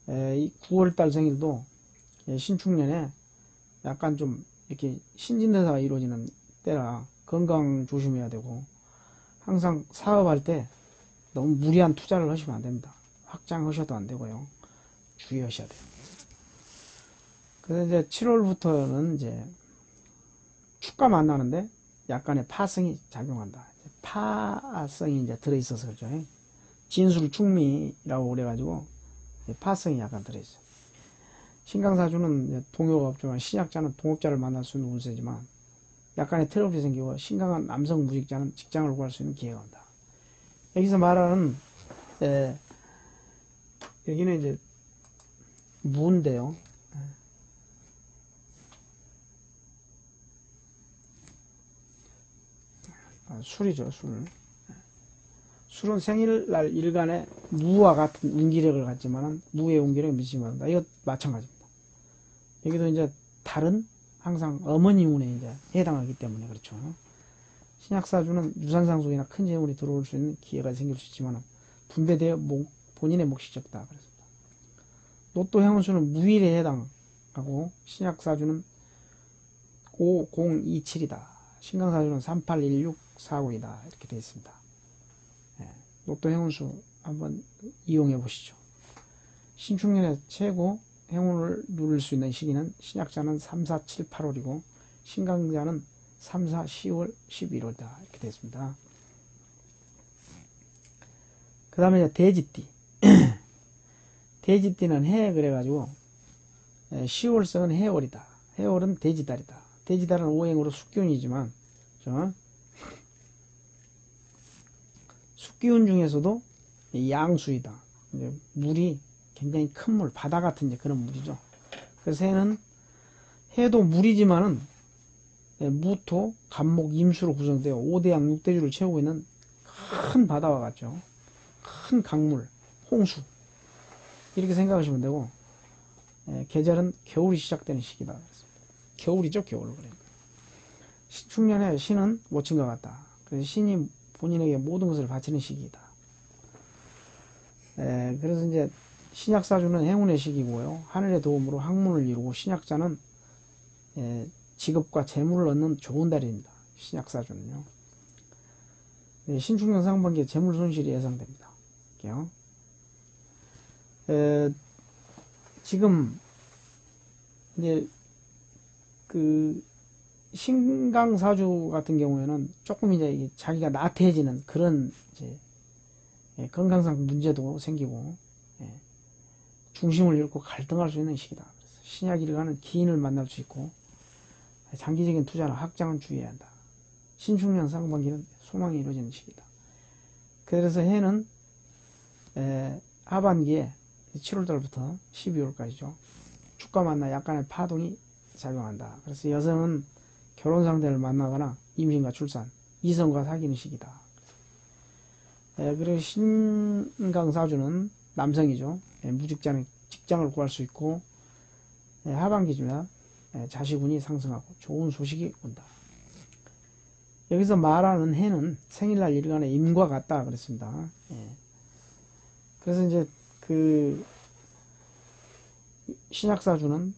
이 9월달 생일도 신축년에 약간 좀 이렇게 신진대사가 이루어지는 때라 건강 조심해야 되고 항상 사업할 때 너무 무리한 투자를 하시면 안 됩니다. 확장하셔도 안 되고요. 주의하셔야 돼요. 그래서 이제 7월부터는 이제 축가 만나는데 약간의 파성이 작용한다. 파성이 이제 들어있어서 그렇죠. 진술충미라고 그래가지고 파성이 약간 들어있어요. 신강사주는 동요가 없지만 신약자는 동업자를 만날 수 있는 운세지만 약간의 트러블이 생기고 신강한 남성 무직자는 직장을 구할 수 있는 기회가 온다. 여기서 말하는 여기는 이제 무인데요. 술이죠, 술. 술은 생일날 일간에 무와 같은 운기력을 갖지만은 무의 운기력을 미치지 못한다. 이거 마찬가지입니다. 여기도 이제 달은 항상 어머니 운에 이제 해당하기 때문에 그렇죠. 신약사주는 유산상속이나 큰 재물이 들어올 수 있는 기회가 생길 수 있지만 분배되어 본인의 몫이 적다. 그랬습니다. 로또 행운수는 무일에 해당하고 신약사주는 5027이다. 신강사주는 381649이다. 이렇게 되어 있습니다. 로또 행운수 한번 이용해 보시죠. 신축년에 최고 행운을 누릴 수 있는 시기는 신약자는 3, 4, 7, 8월이고 신강자는 3, 4, 10월, 11월이다. 이렇게 되어 있습니다. 그 다음에 이제 돼지띠. 돼지띠는 해 그래가지고 10월성은 해월이다. 해월은 돼지달이다. 돼지달은 오행으로 숙기운이지만 숙기운 중에서도 양수이다. 물이 굉장히 큰 물, 바다 같은 이제 그런 물이죠. 그래서 해도 물이지만은 무토, 간목, 임수로 구성되어 5대양 6대주를 채우고 있는 큰 바다와 같죠. 큰 강물, 홍수 이렇게 생각하시면 되고 계절은 겨울이 시작되는 시기다. 겨울이죠, 겨울. 그러니까. 신축년에 신은 모친과 같다. 그래서 신이 본인에게 모든 것을 바치는 시기이다. 그래서 이제 신약사주는 행운의 시기고요. 하늘의 도움으로 학문을 이루고 신약자는 직업과 재물을 얻는 좋은 달입니다. 신약사주는요. 신축년 상반기에 재물 손실이 예상됩니다. 지금 이제 그 신강사주 같은 경우에는 조금 이제 자기가 나태해지는 그런 이제 건강상 문제도 생기고 중심을 잃고 갈등할 수 있는 시기다. 그래서 신약일가는 기인을 만날 수 있고 장기적인 투자나 확장은 주의해야 한다. 신축년 상반기는 소망이 이루어지는 시기다. 그래서 해는 하반기에 7월달부터 12월까지죠. 축과 만나 약간의 파동이 작용한다. 그래서 여성은 결혼 상대를 만나거나 임신과 출산, 이성과 사귀는 시기다. 그리고 신강사주는 남성이죠. 무직자는 직장을 구할 수 있고 하반기주면 자식운이 상승하고 좋은 소식이 온다. 여기서 말하는 해는 생일날 일간의 임과 같다 그랬습니다. 그래서 이제 그 신약사주는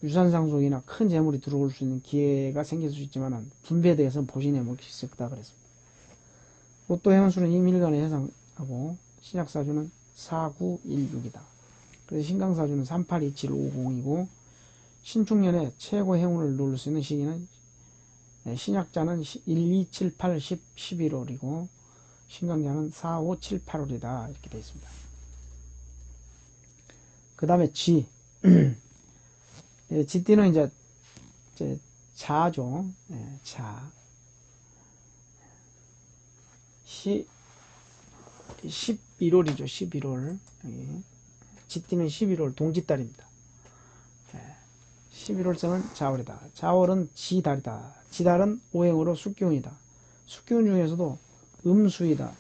유산상속이나 큰 재물이 들어올 수 있는 기회가 생길 수 있지만 분배대에서는 본인의 몫이 적다 그랬습니다. 로또 행운수는 임일간에 해당하고 신약사주는 4916이다. 그래서 신강사주는 382750이고 신축년에 최고 행운을 누릴 수 있는 시기는 신약자는 1, 2, 7, 8, 10, 11월이고 신강자는 4, 5, 7, 8월이다. 이렇게 되어 있습니다. 그 다음에 쥐. 쥐띠는 이제 자죠. 예, 자. 11월이죠. 11월. 쥐띠는 11월 동짓달입니다. 11월생은 자월이다. 자월은 지달이다. 지달은 오행으로 숙기운이다. 숙기운 중에서도 음수이다.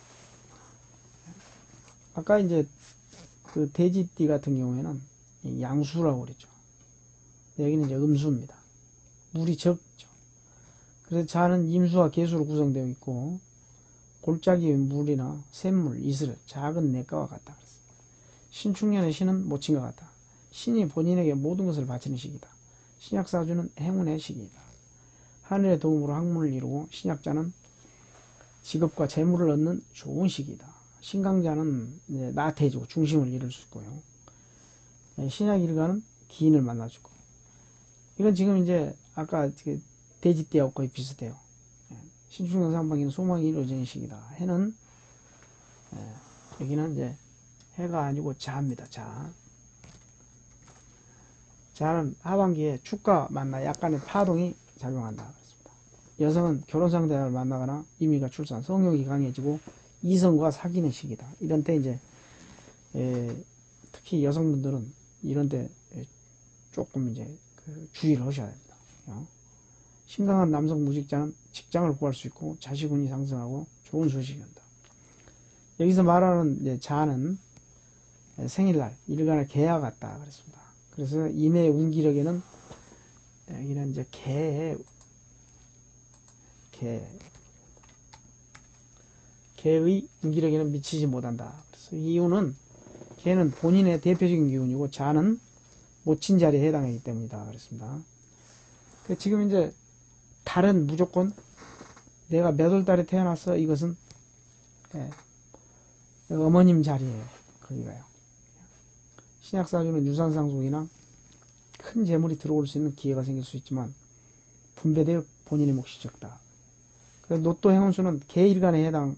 아까 이제 그 돼지띠 같은 경우에는 양수라고 그랬죠. 여기는 이제 음수입니다. 물이 적죠. 그래서 자는 임수와 개수로 구성되어 있고 골짜기 물이나 샘물, 이슬, 작은 냇가와 같다. 신축년의 신은 모친과 같다. 신이 본인에게 모든 것을 바치는 시기다. 신약사주는 행운의 시기이다. 하늘의 도움으로 학문을 이루고 신약자는 직업과 재물을 얻는 좋은 시기이다. 신강자는 나태해지고 중심을 잃을 수 있고요. 신약일가는 기인을 만나주고. 이건 지금 이제 아까 돼지띠하고 거의 비슷해요. 신축년 상반기는 소망이 이루어지는 시기다. 해는 여기는 이제 해가 아니고 자입니다. 자. 자는 하반기에 축과 만나 약간의 파동이 작용한다. 그렇습니다. 여성은 결혼 상대를 만나거나 이미가 출산, 성욕이 강해지고 이성과 사귀는 시기다. 이런 때 이제 특히 여성분들은 이런 때 조금 이제 주의를 하셔야 됩니다. 신강한 남성 무직자는 직장을 구할 수 있고 자식운이 상승하고 좋은 소식이 온다. 여기서 말하는 이제 자는 생일날, 일간의 개와 같다. 그랬습니다. 그래서 임의 운기력에는 여기는 이제 개의 운기력에는 미치지 못한다. 그래서 이유는 개는 본인의 대표적인 기운이고 자는 모친 자리에 해당하기 때문이다. 그랬습니다. 지금 이제 달은 무조건 내가 몇 월 달에 태어났어. 이것은 어머님 자리에 거기가요. 신약사주는 유산상속이나 큰 재물이 들어올 수 있는 기회가 생길 수 있지만 분배되어 본인의 몫이 적다. 로또 행운수는 개일간에 해당하고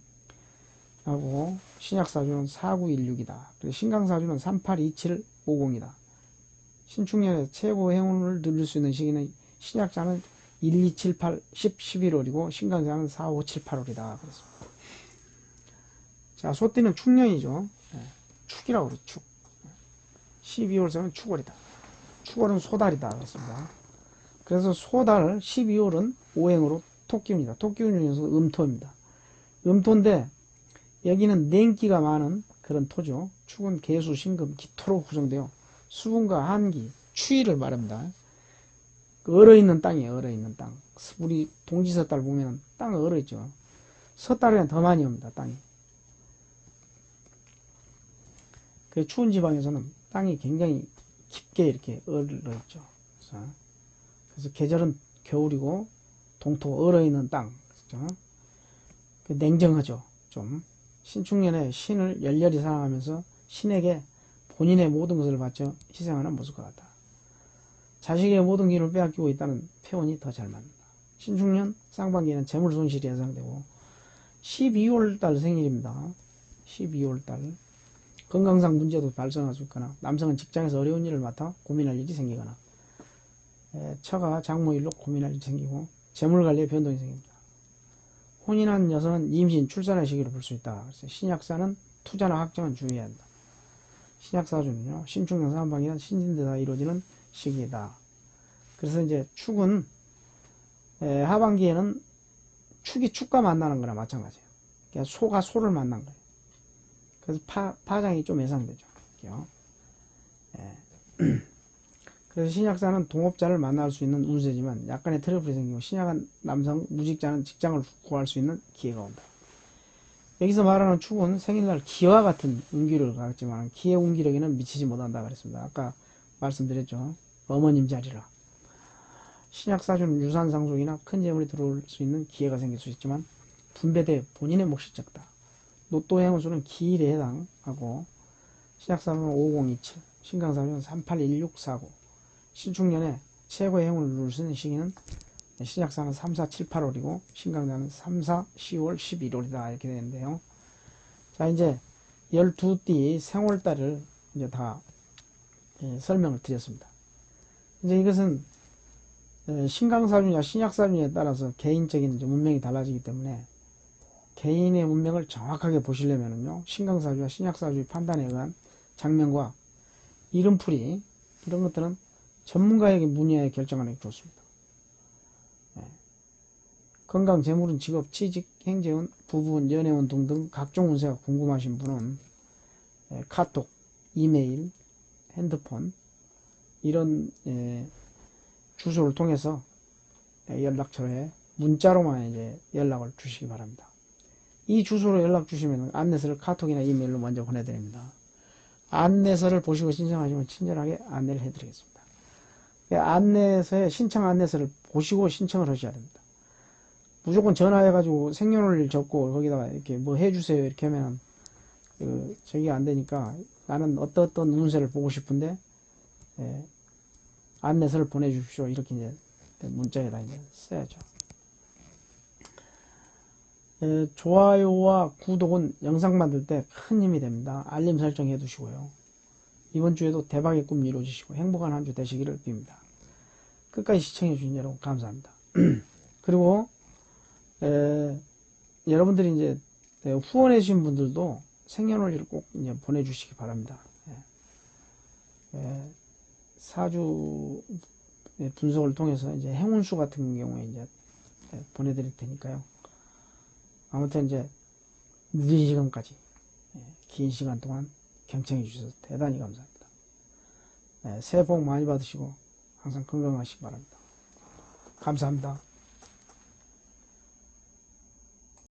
신약사주는 4916이다. 그리고 신강사주는 382750이다. 신축년에 최고 행운을 누릴 수 있는 시기는 신약자는 1, 2, 7, 8, 10, 11월이고 신강자는 4, 5, 7, 8월이다. 그렇습니다. 자, 소띠는 축년이죠. 축이라고 그러죠. 축. 12월생은 축월이다. 축월은 소달이다. 그렇습니다. 그래서 소달 12월은 오행으로 토기운이다. 토기운 중에서 음토입니다. 음토인데 여기는 냉기가 많은 그런 토죠. 축은 개수, 신금, 기토로 구성되어 수분과 한기, 추위를 말합니다. 얼어있는 땅이에요. 얼어있는 땅. 우리 동지서달 보면 땅 얼어있죠. 서달에는 더 많이 옵니다. 땅이. 그 추운 지방에서는 땅이 굉장히 깊게 이렇게 얼어있죠. 그래서 계절은 겨울이고 동토 얼어있는 땅. 그렇죠? 냉정하죠. 좀 신축년에 신을 열렬히 사랑하면서 신에게 본인의 모든 것을 바쳐 희생하는 모습과 같다. 자식의 모든 기운을 빼앗기고 있다는 표현이 더 잘 맞는다. 신축년 쌍반기에는 재물 손실이 예상되고 12월달 생일입니다. 12월달 건강상 문제도 발생할 수 있거나 남성은 직장에서 어려운 일을 맡아 고민할 일이 생기거나 처가 장모일로 고민할 일이 생기고 재물관리에 변동이 생깁니다. 혼인한 여성은 임신, 출산의 시기로 볼 수 있다. 그래서 신약사는 투자나 확정은 주의해야 한다. 신약사주는요, 신축년 상반기는 신진대가 이루어지는 시기이다. 그래서 이제 축은 하반기에는 축이 축과 만나는 거나 마찬가지예요. 그러니까 소가 소를 만난 거예요. 그래서 파장이 좀 예상되죠. 그래서 신약사는 동업자를 만날 수 있는 운세지만 약간의 트러블이 생기고 신약한 남성 무직자는 직장을 구할 수 있는 기회가 온다. 여기서 말하는 축은 생일날 기와 같은 운기를 갖지만 기의 운기력에는 미치지 못한다 그랬습니다. 아까 말씀드렸죠. 어머님 자리라. 신약사주는 유산상속이나 큰 재물이 들어올 수 있는 기회가 생길 수 있지만 분배돼 본인의 몫이 적다. 로또 행운수는 기일에 해당하고 신약사주는 5027, 신강사주는 381649, 신축년에 최고의 행운을 누릴 수 있는 시기는 신약사는 3, 4, 7, 8월이고 신강자는 3, 4, 10월, 11월이다 이렇게 되는데요. 자, 이제 12띠 생월달을 이제 다 설명을 드렸습니다. 이제 이것은 신강사주냐 신약사주냐에 따라서 개인적인 이제 운명이 달라지기 때문에 개인의 운명을 정확하게 보시려면요, 신강사주와 신약사주의 판단에 의한 장면과 이름풀이 이런 것들은 전문가에게 문의하여 결정하는 게 좋습니다. 건강, 재물운, 직업, 취직, 행재운, 부부운, 연애운 등등 각종 운세가 궁금하신 분은 카톡, 이메일, 핸드폰 이런 주소를 통해서 연락처에 문자로만 이제 연락을 주시기 바랍니다. 이 주소로 연락 주시면 안내서를 카톡이나 이메일로 먼저 보내드립니다. 안내서를 보시고 신청하시면 친절하게 안내를 해드리겠습니다. 안내서에 신청 안내서를 보시고 신청을 하셔야 됩니다. 무조건 전화해가지고 생년월일 적고 거기다가 이렇게 뭐 해주세요 이렇게 하면 저기가 안 되니까 나는 어떤 운세를 보고 싶은데 안내서를 보내주십시오 이렇게 이제 문자에다 이제 써야죠. 좋아요와 구독은 영상 만들 때 큰 힘이 됩니다. 알림 설정 해두시고요. 이번 주에도 대박의 꿈 이루어지시고 행복한 한 주 되시기를 빕니다. 끝까지 시청해주신 여러분 감사합니다. 그리고 여러분들이 이제 후원해주신 분들도 생년월일을 꼭 이제 보내주시기 바랍니다. 사주 분석을 통해서 이제 행운수 같은 경우에 이제 보내드릴 테니까요. 아무튼 이제 늦은 시간까지 긴 시간 동안 경청해 주셔서 대단히 감사합니다. 새해 복 많이 받으시고 항상 건강하시기 바랍니다. 감사합니다.